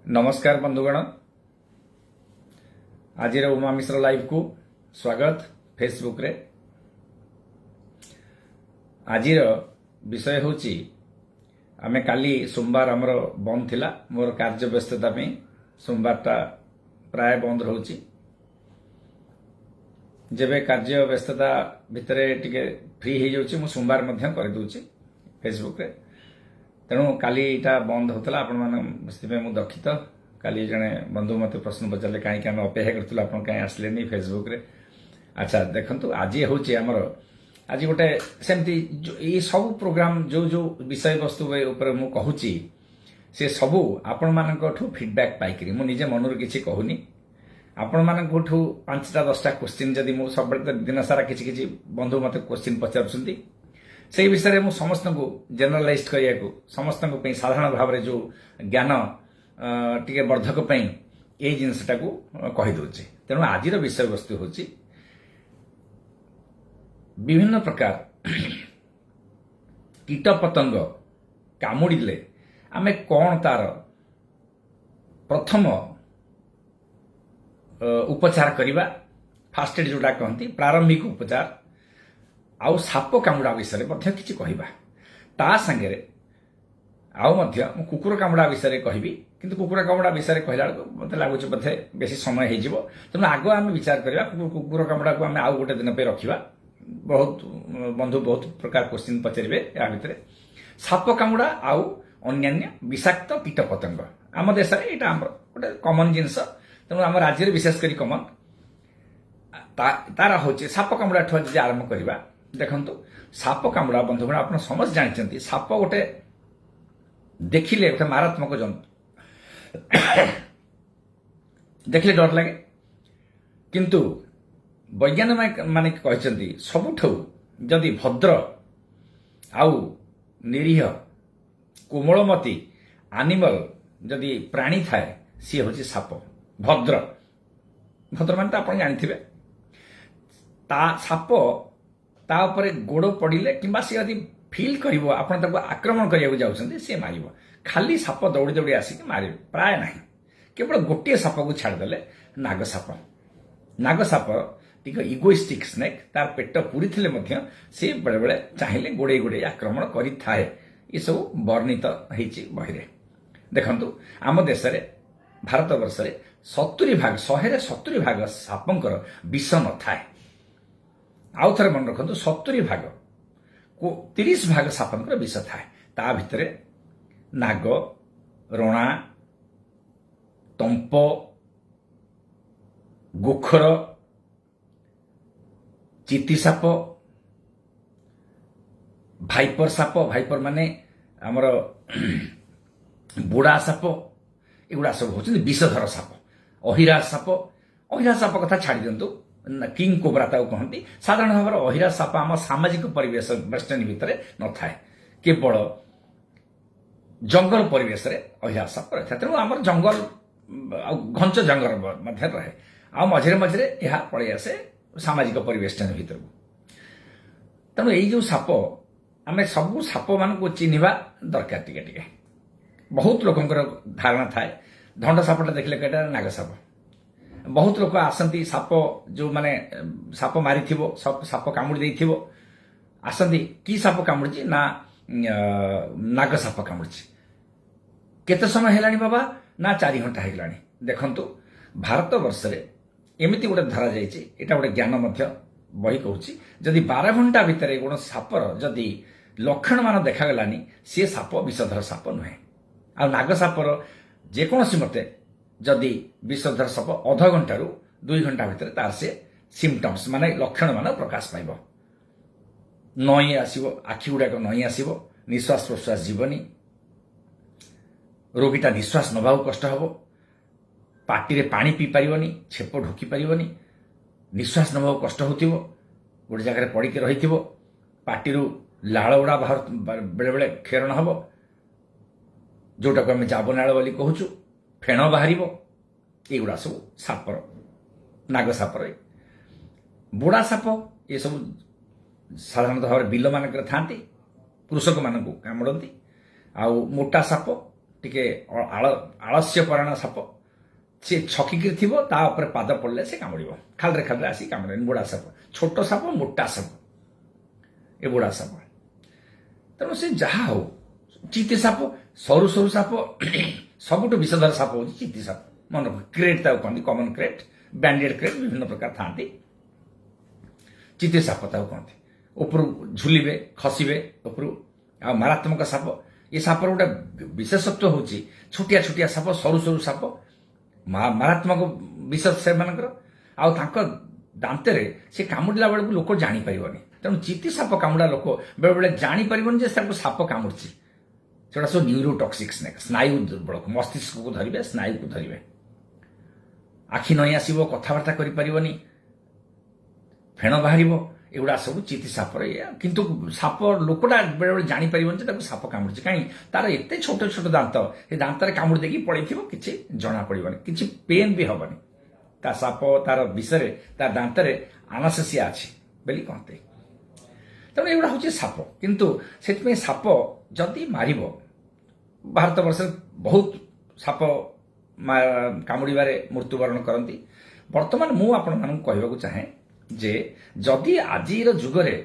नमस्कार बंधुगण। आज उमा मिश्र लाइव को स्वागत फेसबुक रे। आज विषय हूँ आमे काली सोमवार आमर बंद थिला मोर कार्य व्यस्तता में सोमवारटा प्राय बंद रोची। जेबे कार्य व्यस्तता भितरे टिके फ्री हो जाउची मु सोमवार मध्य कर दूची फेसबुक रे। तेणु काली इटा बंद होतला आपण माने मु दुखित। काली जने बंधु मते प्रश्न पचारे कहीं आम अपेक्षा करथुला आपण कहीं आसलेनी फेसबुक रे। अच्छा देखंतु आज होची हमर आज गोटे सेमती ये सब प्रोग्राम जो जो विषय वस्तु ऊपर मु कहूची से सबू आपण मानकठू फीडबैक पाइकरी मु निजे मनरु किछि कहूनी। आपण मानकठू 5टा 10टा क्वेश्चन जदि मु सब दिन सारा किछि बंधु मते क्वेश्चन पचारुछंती से विषय में समस्त को जेनरालाइज करिया को समस्त को साधारण भाव में जो ज्ञान टिके वर्धक पई ए जिनसटा को कहि दोचे। तेणु आज विषय वस्तु होची विभिन्न प्रकार कीट पतंग कामुड़िले आमे कौन तार प्रथम उपचार करिबा फास्ट एड जोटा कहती प्रारंभिक उपचार आउ साप कामुड़ा विषय में किसी कहबा ता संगे आउ कुकुर कामुड़ा विषय कहबी किंतु कुकुर कामुड़ा विषय कहला मत लगुच बोधे बेसी समय हो तेणु आग आम विचार करवा कुकुर कामुड़ा को आम आउ गोटे दिन पे रखा। बहुत बंधु बहुत प्रकार क्वेश्चन पचारे या भितर साप कामुड़ा आउ अन्यान्य विषाक्त कीट पतंग आम देश में यहाँ आम गोटे कमन जिनस। तेणु आम राज्य विशेषकर कमन तार हूँ साप कामुड़ा ठू आज आरंभ करवा। देखंतु साप कामुड़ा बंधुगण आप समस्त जानते साप गोटे देखिले गोटे मारात्मक जंतु देखिले डर लगे किंतु वैज्ञानिक माने कहते सबुठू जदि भद्र आउ निरीह कोमलमती एनिमल जदि प्राणी थाए सी हूँ साप। भद्र भद्र मान तो आप जानते साप ता उपरे गोड़ पड़िले किंबा सी यदि फिल करिवो आपण ताको आक्रमण करिया जाउछन्ती सी मारिवो। खाली साप दौड़ी दौड़ी आसिक मारे प्राय नाही केवल गोटे साप को छाड़ देले नाग साप। नाग साप टिक इगोइस्टिक स्नेक तार पेट पूरी थिले मध्य से बेले बेले चाहिले गोड़े गोड़े आक्रमण करि थाए। ये सब वर्णित हेछि बहिरे। देखंतु आम देश रे भारत वर्ष रे 70 भाग 170 भाग सापंकर विष न थाए। आउ थे मन रखु 70 भाग को 30 भाग सापंकर विष थाए। ता भितरे नाग रणा तंप गोखर चिति साप भाइपर माने आमर बुड़ा साप एगुड़ा सब होचंदी विषधर साप। अहिरा साप कथा छाड़ी दिंतु किंग कोबरा ताऊ कहती साधारण भाव में अहिरा साप आम सामाजिक परिवेश वेस्टर्न भितर न थाए केवल जंगल परिवेश रे अहिरा साप रही है। तेणु आम जंगल घंच जंगल मध्य रहे आ मझे मझे यह पड़े आसे सामाजिक परिवेश भितर को। तेणु यही जो साप आम सब साप मान चिन्हवा दरकार टिके टिके। बहुत लोकंकर धारणा थाए धंड सापटा देखले कटा नाग साप। बहुत लोग आसती साप जो माने साप मारी साप कामुड़ी देइथिबो आसती कि साप कामुड़ी ना नाग साप कामुड़ी केते समय हेलानी बाबा ना 4 घंटा हेलानी। देखंतु भारत वर्ष रे एमिति गोटे धरा जाइछि एटा गोटे ज्ञान मध्य बही कहूछि जदि 12 घंटा भितर गुण सापर जदि लक्षण मान देखागलानी सी साप विषधर साप नुहे। आ नाग सापर जेकोसी मते जदि विषधर साप अध घंटा 2 घंटा भितर तार से सिम्पटम्स माने लक्षण मान प्रकाश पाइब। नई आसीबो आखि गुड़ाक नई आसीबो निश्वास प्रश्वास जीवनी रोगीटा निश्वास नबाऊ कष्ट हबो पाटी रे पानी पी पारिबनी छेप ढोकी पारिबनी निश्वास नबाऊ कष्ट होतिबो गोटे जगह पड़िके रहिथिबो पाटी रु लाळ उड़ा बाहर बेले बेले खेरण हबो जोटा को आम जाबनाळ बोली कहूचु फेण बाहर एगुड़ा सब सापर नाग सापर बुड़ा साप ये सब साधारणतः भाव बिल मानक था कृषक मान कामुड़ती आउ मोटा साप टिके आलस्यपरायण साप सी छकिकी थी तापर पाद पड़े से कामुड़ खालरे खालरे आसी कामुड़ बुढ़ा साप छोट साप मोटा साप ए बुढ़ा साप तेणु से जहा हो चिति साप सरु सरु साप सबुठ विषधर साप हो चिति साप मन क्रेट कहते कमन क्रेट बैंडेड क्रेट विभिन्न प्रकार था चिति साप कहते ऊपर झुलिबे खसिबे ऊपर आ मारात्मक साप ये सापर गोटे विशेषत्व हूँ छोटिया छोटिया साप सरु सरु साप मारात्मक विष से दांतरे से कामुड़ा बेलू लोक जापर तेणु चिति साप कामुड़ा लोक बेले बेले जापर साप कामुड़ी से सब न्यूरोटॉक्सिक स्नेक स्नायु दुर्बल मस्तिष्क को धरवे स्नायु को धरवे आखि नई आसो कथबार्ता करें फेण बाहर एगुड़ा सब चिति सापर किंतु साप लोकटा बेले बेले जापर साप कामुड़ी कहीं तार एत छोट छोट दांत ये दांतर कामुड़ देकी पड़े किसी जना पड़ोनी किसी पेन भी हेनी ता साप तार विषय तार दांतर आनासेसिया अच्छी बोली कहते तेणु एगुड़ा हूँ साप किंतु से साप जदि मार भारत वर्ष बहुत साप कामुड़े मृत्युवरण करती बर्तमान मु आपण मानक कहवाक चाहे जे जदि आजिर जुगरे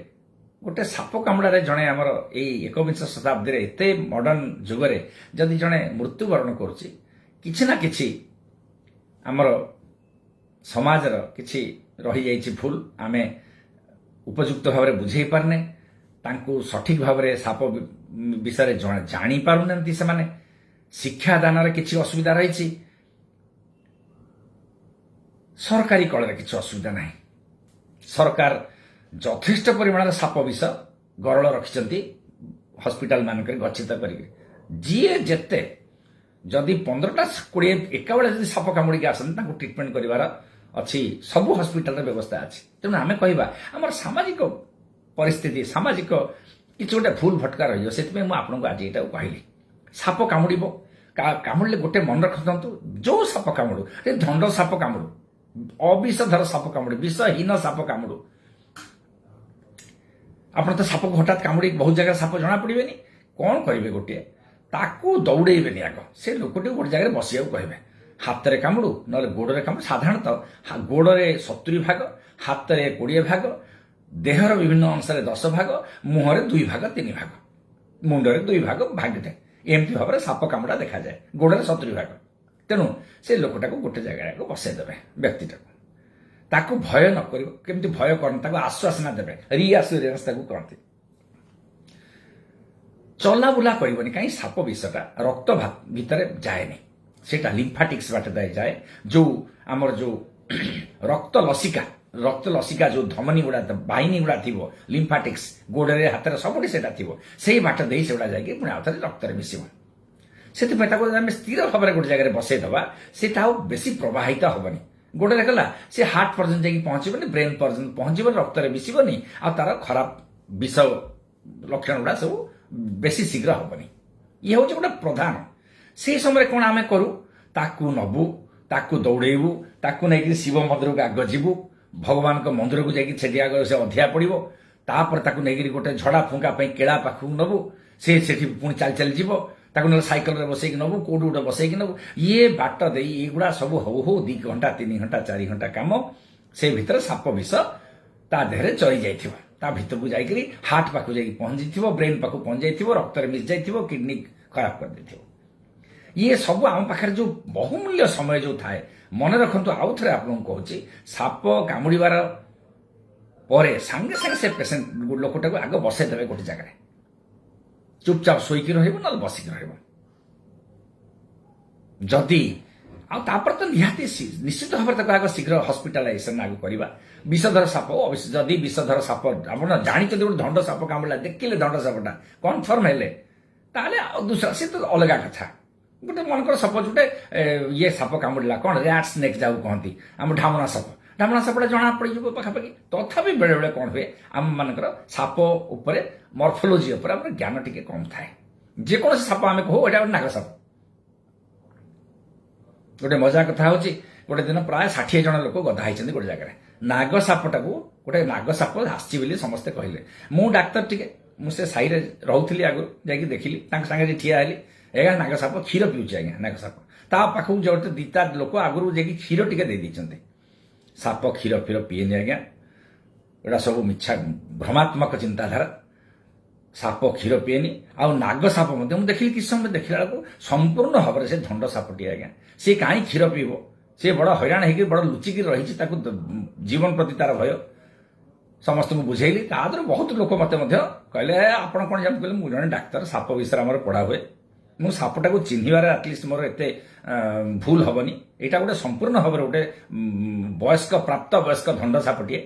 गोटे साप कामुड़े जड़े आमर एकविंश शताब्दी एत मॉडर्न जुगरे जदि जड़े मृत्युवरण करुना कि आमर समाजर किछि रही जाइछि भूल आमे उपयुक्त भाव में बुझे पारने तांको सठिक भाव में साप विषय जानी पारुनांती से माने शिक्षा दान किछि असुविधा रही सरकारी कल किछि असुविधा नहीं सरकार यथेष्ट परिमाण साप विष गरल रखिंट हस्पिटाल मानक गच्छित करके जीए जेते जदि 15टा 20 एका बेले जदि साप कामुड़ी आसती ट्रिटमेंट कर अच्छी सबू हस्पिटाल व्यवस्था अच्छी तेणु आम कह आम सामाजिक परिस्थिति सामाजिक किसी गोटे भूल भटका रही है आपको आज यहाँ कहली साप कामुड़ कामुड़े गोटे मन रखु जो साप कामुड़ू धंड साप कामुड़ू अविषधर साप कामुड़ू विषहीन साप कामुड़ू आप तो साप को हठात कामुड़ी बहुत जगह साप जना पड़े कौन करेंगे गोटे ताकू दौड़ेबे आग से लोकटी गोटे जगह बसिया कहे हाथ में कामुड़ू ना गोड़े कामुड़ू साधारणतः गोड़े 70 भाग हाथ में 20 भाग देहर विभिन्न अंश 10 भाग मुहर 2 भाग 3 भाग मुंडरे 2 भाग भागटे एमती भाव में साप कामुड़ा देखा जाए गोड़े 70 भाग तेणु से लोकटा को गोटे जगह बसईदे व्यक्तिटा ताकू भय न कमी भय कर आश्वासना देवे रिआश्योरेंस कहते चलाबुला करनी कहीं साप विषटा रक्त भितर जाए सेटा लिम्फाटिक्स बाट जाए जो आमर जो रक्त लसिका जो धमनी गुड़ा बाहिनी गुड़ा थी लिम्फाटिक्स गोड़े हाथ में सबुठी से से बाट दे से जाकि पुणी आउ थे रक्त मिसब से स्थिर भाव में गोटे जगह बसईदे से बेसी प्रवाहित हेनी गोड़े गला से हार्ट पर्यंत जाकि पहुंचबनी ब्रेन पर्यंत पहुंचबनी रक्त मिसबनी आ तार खराब विष लक्षण गुड़ा सब बेसी शीघ्र हेनी ये हूँ गोटे प्रधान से समय कौन आम करूँ ताकू नबू ताकू दौड़ेबू ताकू नहीं शिव मंदिर को आग जीवु भगवान को मंदिर को जाकि से आग से अधिया पड़ो तापर ताकू नहीं गोटे झड़ा फुंका केड़ा पाखक नबू से पुणी चल चल जीव ताकू ना साइकेल रे बसैक नबू कोड गोटे बसैक नबू ये बाट दे युवा सब हो 2 घंटा 3 घंटा 4 घंटा काम से भीतर साप विष ता देहरे चली जाइथिबो ता भीतर को जाइकरी हार्ट पाखु जाइक पहुंच जाइथिबो ब्रेन पाखु पहुंच जाइथिबो रक्त रे मिस जाइथिबो किडनी खराब कर देथिबो ये सब आम पाखे जो बहुमूल्य समय जो थाए मन रखु आउ थे आप कहूँ साप कामुड़ार पर सांगे सांगे से पेसेंट लोकटा को आग बसईदे गोटे जगह चुपचाप शोक रहा बसिक रदि आपर तो निहाती निश्चित भाव में आग शीघ्र हस्पिटालाइजेशन आग करवा विषधर साप जदि विषधर साप आप जानते गोटे धंड साप कामुड़ा देखिले धंड सापटा कन्फर्म हेले दूसरा से तो अलग कथा गोटे मनकर सपोज गोटे ये साप कामुड़ा कौन रैट स्नेक जाऊ कहती आम ढामना सापटा जना पड़ पाखापाखि तथापि बेले बेले कौन हुए आम मानकर साप उपर मर्फोलोजी उपर ज्ञान टिके कम थाए जेको साप आम कहू एटा नाग साप गोटे मजा कथा हूँ गोटे दिन प्राय 60 जन लोक गधा होती गोटे जगह नाग सापटा को गोटे नाग साप आसी समस्ते कहले मु डाक्तर टिके मुझे साई रोली आगु जा देखिली सागे ठिया हेली ଆଜ୍ଞା ନାଗ ସାପ କ୍ଷୀର ପିଉଛି ଆଜ୍ଞା ନାଗ ସାପ ତା ପାଖକୁ ଯୋଉଠି ଦିଟା ଲୋକ ଆଗରୁ ଯାଇକି କ୍ଷୀର ଟିକେ ଦେଇ ଦେଇଛନ୍ତି। ସାପ କ୍ଷୀର ଫିର ପିଏନି ଆଜ୍ଞା, ଏଗୁଡ଼ା ସବୁ ମିଛା ଭ୍ରମାତ୍ମକ ଚିନ୍ତାଧାରା। ସାପ କ୍ଷୀର ପିଏନି, ଆଉ ନାଗ ସାପ ମଧ୍ୟ ମୁଁ ଦେଖିଲି କିଛି ସମୟ ଦେଖିଲା ବେଳକୁ ସମ୍ପୂର୍ଣ୍ଣ ଭାବରେ ସେ ଧଣ୍ଡ ସାପଟି ଆଜ୍ଞା। ସେ କାହିଁ କ୍ଷୀର ପିଇବ, ସେ ବଡ଼ ହଇରାଣ ହେଇକି ବଡ଼ ଲୁଚିକି ରହିଛି, ତାକୁ ଜୀବନ ପ୍ରତି ତାର ଭୟ। ସମସ୍ତଙ୍କୁ ବୁଝେଇଲି, ତା ଦେହରେ ବହୁତ ଲୋକ ମତେ ମଧ୍ୟ କହିଲେ ଆପଣ କ'ଣ ଜାଣି କହିଲେ ମୁଁ ଜଣେ ଡାକ୍ତର, ସାପ ବିଷୟରେ ଆମର ପଢ଼ା ହୁଏ, ମୁଁ ସାପଟାକୁ ଚିହ୍ନିବାରେ ଆଟଲିଷ୍ଟ ମୋର ଏତେ ଭୁଲ ହବନି। ଏଇଟା ଗୋଟେ ସମ୍ପୂର୍ଣ୍ଣ ଭାବରେ ଗୋଟେ ବୟସ୍କ ପ୍ରାପ୍ତ ବୟସ୍କ ଧଣ୍ଡ ସାପଟିଏ।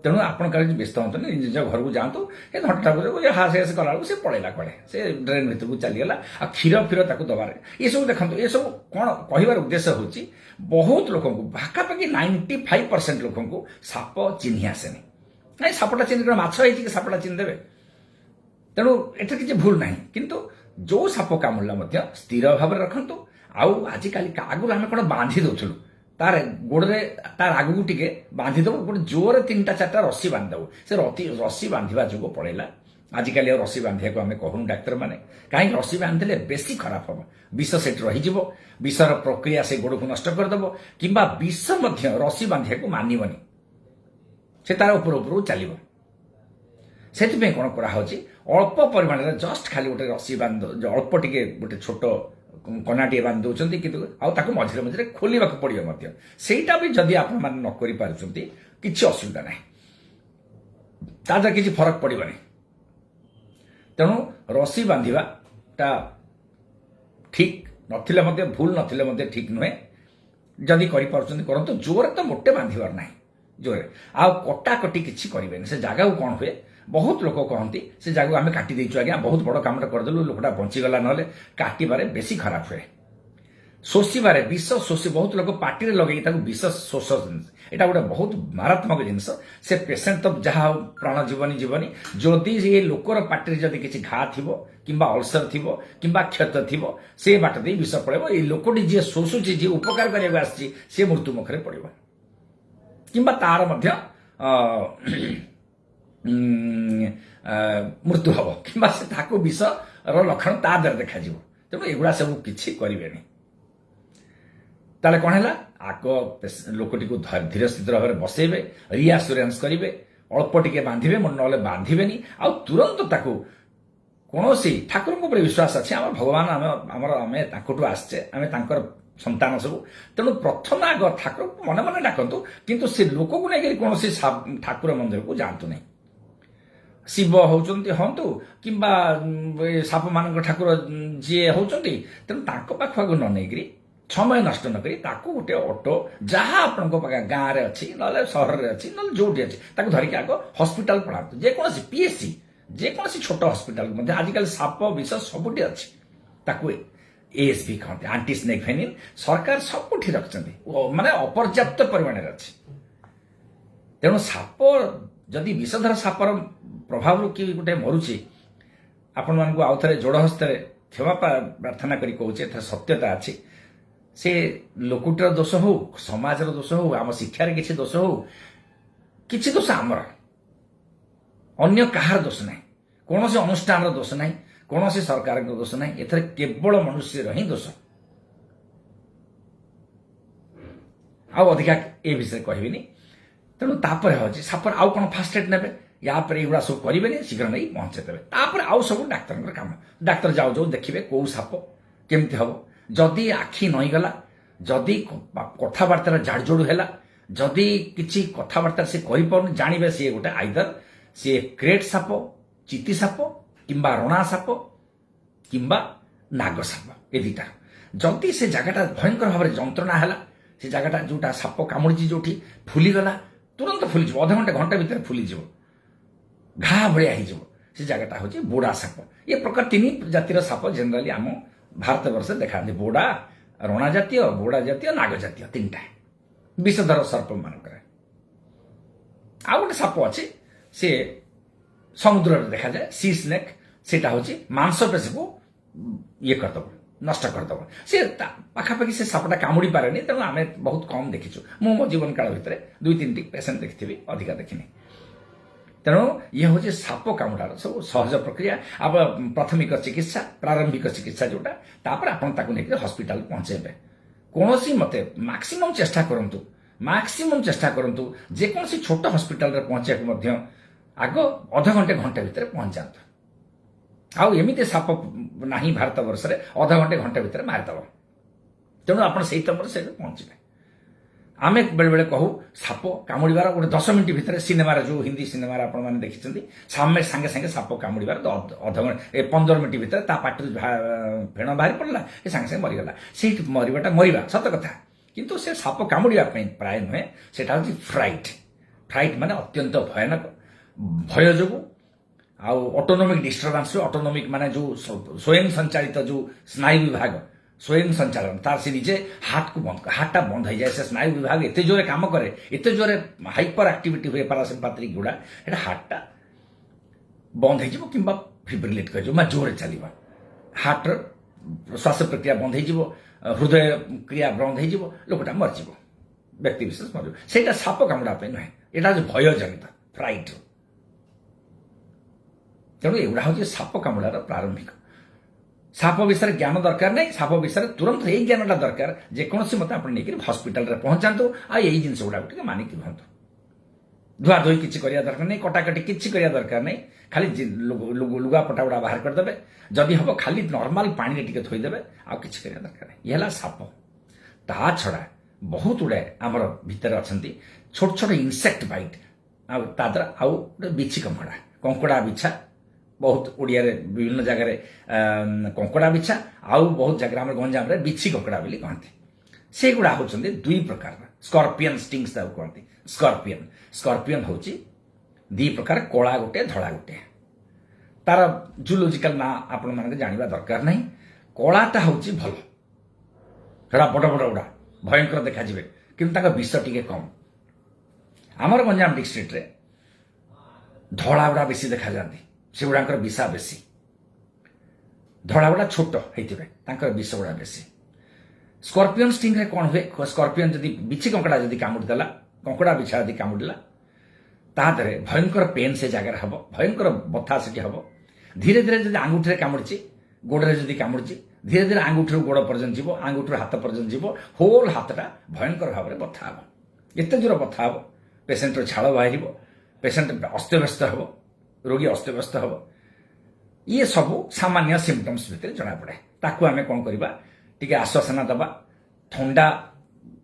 ତେଣୁ ଆପଣ କାଲି ବ୍ୟସ୍ତ ହୁଅନ୍ତୁନି, ନିଜ ଘରକୁ ଯାଆନ୍ତୁ। ଏ ଘଣ୍ଟାକୁ ହାସ ହାସ କଲାବେଳକୁ ସେ ପଳେଇଲା କୁଆଡ଼େ, ସେ ଡ୍ରେନ୍ ଭିତରକୁ ଚାଲିଗଲା। ଆଉ କ୍ଷୀର ଫିର ତାକୁ ଦେବାରେ ଏସବୁ ଦେଖନ୍ତୁ, ଏସବୁ କ'ଣ କହିବାର ଉଦ୍ଦେଶ୍ୟ ହେଉଛି ବହୁତ ଲୋକଙ୍କୁ ପାଖାପାଖି 95% ଲୋକଙ୍କୁ ସାପ ଚିହ୍ନି ଆସେନି। ନାଇଁ ସାପଟା ଚିହ୍ନି କ'ଣ ମାଛ ହେଇଛି କି ସାପଟା ଚିହ୍ନି ଦେବେ? ତେଣୁ ଏଥିରେ କିଛି ଭୁଲ ନାହିଁ, କିନ୍ତୁ ଯୋଉ ସାପ କାମୁଡ଼ିଲା ମଧ୍ୟ ସ୍ଥିର ଭାବରେ ରଖନ୍ତୁ। ଆଉ ଆଜିକାଲି ଆଗରୁ ଆମେ କ'ଣ ବାନ୍ଧି ଦେଉଥିଲୁ, ତାର ଗୋଡ଼ରେ ତାର ଆଗକୁ ଟିକେ ବାନ୍ଧିଦେବୁ, ଗୋଟେ ଜୋରରେ 3-4ଟା ରସି ବାନ୍ଧିଦେବୁ, ସେ ରସି ବାନ୍ଧିବା ଯୋଗ ପଳେଇଲା। ଆଜିକାଲି ଆଉ ରସି ବାନ୍ଧିବାକୁ ଆମେ କହୁନୁ ଡାକ୍ତରମାନେ, କାହିଁକି ରସି ବାନ୍ଧିଲେ ବେଶୀ ଖରାପ ହେବ, ବିଷ ସେଠି ରହିଯିବ, ବିଷର ପ୍ରକ୍ରିୟା ସେ ଗୋଡ଼କୁ ନଷ୍ଟ କରିଦେବ, କିମ୍ବା ବିଷ ମଧ୍ୟ ରସି ବାନ୍ଧିବାକୁ ମାନିବନି, ସେ ତାର ଉପରକୁ ଚାଲିବ। ସେଥିପାଇଁ କ'ଣ କରାହେଉଛି, ଅଳ୍ପ ପରିମାଣରେ ଜଷ୍ଟ ଖାଲି ଗୋଟେ ରସି ଅଳ୍ପ ଟିକେ ଗୋଟେ ଛୋଟ କନାଟିଏ ବାନ୍ଧି ଦେଉଛନ୍ତି, କିନ୍ତୁ ଆଉ ତାକୁ ମଝିରେ ମଝିରେ ଖୋଲିବାକୁ ପଡ଼ିବ ମଧ୍ୟ। ସେଇଟା ବି ଯଦି ଆପଣମାନେ ନ କରିପାରୁଛନ୍ତି କିଛି ଅସୁବିଧା ନାହିଁ, ତା ଦ୍ୱାରା କିଛି ଫରକ ପଡ଼ିବନି। ତେଣୁ ରସି ବାନ୍ଧିବାଟା ଠିକ୍ ନଥିଲେ ମଧ୍ୟ, ଭୁଲ ନଥିଲେ ମଧ୍ୟ ଠିକ୍ ନୁହେଁ। ଯଦି କରିପାରୁଛନ୍ତି କରନ୍ତୁ, ଜୋରରେ ତ ମୋଟେ ବାନ୍ଧିବାର ନାହିଁ, ଜୋରରେ। ଆଉ କଟାକଟି କିଛି କରିବେନି, ସେ ଜାଗାକୁ କ'ଣ ହୁଏ, ବହୁତ ଲୋକ କହନ୍ତି ସେ ଜାଗାକୁ ଆମେ କାଟି ଦେଇଛୁ ଆଜ୍ଞା, ବହୁତ ବଡ଼ କାମଟା କରିଦେଲୁ, ଲୋକଟା ବଞ୍ଚିଗଲା। ନହେଲେ କାଟିବାରେ ବେଶୀ ଖରାପ ହୁଏ। ଶୋଷିବାରେ ବିଷ ଶୋଷି, ବହୁତ ଲୋକ ପାଟିରେ ଲଗେଇକି ତାକୁ ବିଷ ଶୋଷନ୍ତି, ଏଇଟା ଗୋଟେ ବହୁତ ମାରାତ୍ମକ ଜିନିଷ। ସେ ପେସେଣ୍ଟ ତ ଯାହା ହଉ ପ୍ରାଣ ଜୀବନି, ଯଦି ଏ ଲୋକର ପାଟିରେ ଯଦି କିଛି ଘା ଥିବ କିମ୍ବା ଅଲସର ଥିବ କିମ୍ବା କ୍ଷତ ଥିବ, ସେ ବାଟ ଦେଇ ବିଷ ପଳେଇବ। ଏଇ ଲୋକଟି ଯିଏ ଶୋଷୁଛି, ଯିଏ ଉପକାର କରିବାକୁ ଆସିଛି, ସେ ମୃତ୍ୟୁ ମୁଖରେ ପଡ଼ିବ, କିମ୍ବା ତାର ମଧ୍ୟ ମୃତ୍ୟୁ ହବ, କିମ୍ବା ସେ ତାକୁ ବିଷର ଲକ୍ଷଣ ତା ଦ୍ୱାରା ଦେଖାଯିବ। ତେଣୁ ଏଗୁଡ଼ା ସବୁ କିଛି କରିବେନି। ତାହେଲେ କ'ଣ ହେଲା, ଆଗ ଲୋକଟିକୁ ଧୀର ସ୍ଥିର ଭାବରେ ବସେଇବେ, ରିଆସୁରାନ୍ସ କରିବେ, ଅଳ୍ପ ଟିକେ ବାନ୍ଧିବେ, ନହେଲେ ବାନ୍ଧିବେନି। ଆଉ ତୁରନ୍ତ ତାକୁ କୌଣସି ଠାକୁରଙ୍କ ଉପରେ ବିଶ୍ୱାସ ଅଛି, ଆମର ଭଗବାନ, ଆମେ ତାଙ୍କଠୁ ଆସିଛେ, ଆମେ ତାଙ୍କର ସନ୍ତାନ ସବୁ। ତେଣୁ ପ୍ରଥମେ ଆଗ ଠାକୁରଙ୍କୁ ମନେ ମନେ ଡାକନ୍ତୁ, କିନ୍ତୁ ସେ ଲୋକକୁ ନେଇକରି କୌଣସି ଠାକୁର ମନ୍ଦିରକୁ ଯାଆନ୍ତୁ ନାହିଁ। ଶିବ ହଉଛନ୍ତି ହଅନ୍ତୁ କିମ୍ବା ସାପମାନଙ୍କ ଠାକୁର ଯିଏ ହଉଛନ୍ତି, ତେଣୁ ତାଙ୍କ ପାଖକୁ ନ ନେଇକରି, ସମୟ ନଷ୍ଟ ନକରି, ତାକୁ ଗୋଟେ ଅଟୋ ଯାହା ଆପଣଙ୍କ ପାଖରେ ଗାଁରେ ଅଛି, ନହେଲେ ସହରରେ ଅଛି, ନହେଲେ ଯୋଉଠି ଅଛି, ତାକୁ ଧରିକି ଆଗ ହସ୍ପିଟାଲ ପଳାନ୍ତୁ। ଯେକୌଣସି PSC, ଯେକୌଣସି ଛୋଟ ହସ୍ପିଟାଲ ମଧ୍ୟ ଆଜିକାଲି ସାପ ବିଷ ସବୁଠି ଅଛି। ତାକୁ ASP କହନ୍ତି, ଆଣ୍ଟି ସ୍ନେକ୍ ଭେନିନ୍, ସରକାର ସବୁଠି ରଖିଛନ୍ତି, ମାନେ ଅପର୍ଯ୍ୟାପ୍ତ ପରିମାଣରେ ଅଛି। ତେଣୁ ସାପ, ଯଦି ବିଷଧର ସାପର ପ୍ରଭାବରୁ କିଏ ଗୋଟେ ମରୁଛି, ଆପଣମାନଙ୍କୁ ଆଉ ଥରେ ଯୋଡ଼ ହସ୍ତରେ କ୍ଷମା ପ୍ରାର୍ଥନା କରି କହୁଛି, ଏଥିରେ ସତ୍ୟତା ଅଛି। ସେ ଲୋକଟିର ଦୋଷ ହଉ, ସମାଜର ଦୋଷ ହଉ, ଆମ ଶିକ୍ଷାରେ କିଛି ଦୋଷ ହଉ, କିଛି ଦୋଷ ଆମର, ଅନ୍ୟ କାହାର ଦୋଷ ନାହିଁ, କୌଣସି ଅନୁଷ୍ଠାନର ଦୋଷ ନାହିଁ, କୌଣସି ସରକାରଙ୍କ ଦୋଷ ନାହିଁ, ଏଥିରେ କେବଳ ମନୁଷ୍ୟର ହିଁ ଦୋଷ। ଆଉ ଅଧିକା ଏ ବିଷୟରେ କହିବିନି। ତେଣୁ ତାପରେ ହେଉଛି ସାପର ଆଉ କ'ଣ ଫାଷ୍ଟ ଏଡ୍ ନେବେ, ୟା ପରେ ଏଗୁଡ଼ା ସବୁ କରିବେନି, ଶୀଘ୍ର ନେଇ ପହଞ୍ଚେଇ ଦେବେ। ତାପରେ ଆଉ ସବୁ ଡାକ୍ତରଙ୍କର କାମ। ଡାକ୍ତର ଯାଉ ଯାଉ ଦେଖିବେ କୋଉ ସାପ କେମିତି ହବ। ଯଦି ଆଖି ନଇଁଗଲା, ଯଦି କଥାବାର୍ତ୍ତାରେ ଜାଡ଼ଜୋଡ଼ ହେଲା, ଯଦି କିଛି କଥାବାର୍ତ୍ତା ସେ କହିପାରୁନି, ଜାଣିବେ ସିଏ ଗୋଟେ ଆଇଦର ସିଏ କ୍ରେଟ୍ ସାପ, ଚିତି ସାପ, କିମ୍ବା ରଣା ସାପ, କିମ୍ବା ନାଗ ସାପ, ଏ ଦିଟା। ଯଦି ସେ ଜାଗାଟା ଭୟଙ୍କର ଭାବରେ ଯନ୍ତ୍ରଣା ହେଲା, ସେ ଜାଗାଟା ଯୋଉଟା ସାପ କାମୁଡ଼ିଛି ଯୋଉଠି ଫୁଲିଗଲା, ତୁରନ୍ତ ଫୁଲିଯିବ, ଅଧଘଣ୍ଟା ଘଣ୍ଟା ଭିତରେ ଫୁଲିଯିବ, ଘା ଭଳିଆ ହେଇଯିବ, ସେ ଜାଗାଟା ହେଉଛି ବୋଡ଼ା ସାପ। ଏ ପ୍ରକାର 3 ଜାତିର ସାପ ଜେନେରାଲି ଆମ ଭାରତ ବର୍ଷରେ ଦେଖାନ୍ତି, ବୋଡ଼ା, ରଣା ଜାତୀୟ, ବୋଡ଼ା ଜାତୀୟ, ନାଗ ଜାତୀୟ, 3ଟା ବିଷଧର ସର୍ପ ମାନଙ୍କରେ। ଆଉ ଗୋଟେ ସାପ ଅଛି, ସେ ସମୁଦ୍ରରେ ଦେଖାଯାଏ, ସି ସ୍ନେକ୍, ସେଟା ହେଉଛି ମାଂସପେଶୀକୁ ଇଏ କରିଦେବ, ନଷ୍ଟ କରିଦେବ। ସେ ପାଖାପାଖି ସେ ସାପଟା କାମୁଡ଼ି ପାରେନି, ତେଣୁ ଆମେ ବହୁତ କମ୍ ଦେଖିଛୁ। ମୁଁ ମୋ ଜୀବନ କାଳ ଭିତରେ 2-3ଟି ପେସେଣ୍ଟ ଦେଖିଥିବି, ଅଧିକା ଦେଖିନି। तेणु ये हूँ साप कामुड़ार सब सहज प्रक्रिया आप प्राथमिक चिकित्सा प्रारंभिक चिकित्सा जोटा तापर आपन ताकू नेक हॉस्पिटल पहुंचेबे कौन मते मैक्सिमम चेष्टा करंतु जेकोसी छोट हॉस्पिटल रे पहुंचे मध्य आग अध घंटे घंटे भितर पहुंच जातु आउ एमिते साप नाही भारत वर्ष रे अध घंटे घंटे भितर मारिदब तेणु आप तमर से पहुंचे आमे बेले बेले कहू साप कामुड़ार गोटे 10 मिनिट भितर सिनेमार जो हिंदी सिनेमार आपण मैंने देखिं सामे सांगे सांगे साप कामुड़ार अध घंटे 15 मिनिट भितर ता पाटी फेण बाहरी पड़ा ये सांगे सांगे मरीगला से मरवाटा मरवा सत कथा किंतु से साप कामुड़ा प्राय नुहे से फ्राइट माने अत्यंत भयानक भय जो ऑटोनोमिक डिस्टर्बांस ऑटोनोमिक माने जो स्वयं संचालित जो स्नायु विभाग स्वयं संचालन तार से निजे हार्टा बंद हो जाए से स्नायु विभाग एत जोरे काम करे एत जोरे हाइपर एक्टिविटी हुए पारासिम्पाथेटिक गुड़ा एटा हार्टा बंद हो कि फिब्रिलेट कर जोरे चलवा हार्ट श्वास प्रक्रिया बंद हो हृदय क्रिया बंद हो लोकटा मरज व्यक्ति विशेष मर से साप कामुड़ा नुहे यहाँ भय जनित फ्राइट तेणु एगुड़ा हूँ साप कामुड़ार प्रारंभिक साप विषय ज्ञान दरकार नहीं साप विषय तुरंत यही ज्ञानटा दरकार जेकोसी मत आप हॉस्पिटल रे पहुंचातु आई जिन गुड़ा मानिक रुहतु धुआ धुई किसी करिया दरकार नहीं कटाकटी किसी करिया दरकार नहीं खाली लुगा पटा गुड़ा बाहर करदे जदि हम खाली नॉर्मल पानी टिके थोईदेवे आ किसी करिया दरकार नहीं ये साप ता छड़ा बहुत गुड़ाए आमर भितर अच्छा छोट छोट इनसेक्ट बाइट आद्रा आउ बिछी कंकड़ा बिछा बहुत ओडिया रे विभिन्न जगह कंकड़ा बिछा आउ बहुत जगह गंजाम रे बिछी कंकड़ा बोली कहते से गुड़ा होचंदी दुई प्रकार स्कॉर्पियन स्टिंग्स ताऊ कहते स्कॉर्पियन होची दी प्रकार कोला गोटे धड़ा गोटे तार जूलॉजिकल ना आपण मानके जानिबा दरकार नहीं कोलाटा होची भल हेड़ा बड़ बड़ गुड़ा भयंकर देखा जिवे किंतु ताका विष टिके कम आमर गंजाम डिस्ट्रिक्ट रे धड़ा गुड़ा बेसी देखा जाती से गुड़ा विषा बेसी धड़ा गुड़ा छोट होते विष गुड़ा बेसी स्कॉर्पियन स्टिंग रे कौन हुए स्कॉर्पियन जदि बिछी कंकड़ा जदि कामुड़देला कंकड़ा बिछा जदि कामुड़ला तादरे भयंकर पेन से जगह हम भयंकर बथा से हम धीरे धीरे जदि आंगुठी कामुड़ी गोड़े जदि कामुड़ी धीरे धीरे आंगुठी गोड़ पर्यंत जीव आंगुठी हाथ पर्यंत जीव होल हाथटा भयंकर भाव में बथा हम एत जोर बथा हम पेसेंटर झाड़ बाहर पेसेंट अस्तव्यस्त हम रोगी अस्तव्यस्त हम ये सब सामान्य सिम्पटम्स भितर जना पड़े ताकू आम कौन करवा टिके आश्वासना दबा ठंडा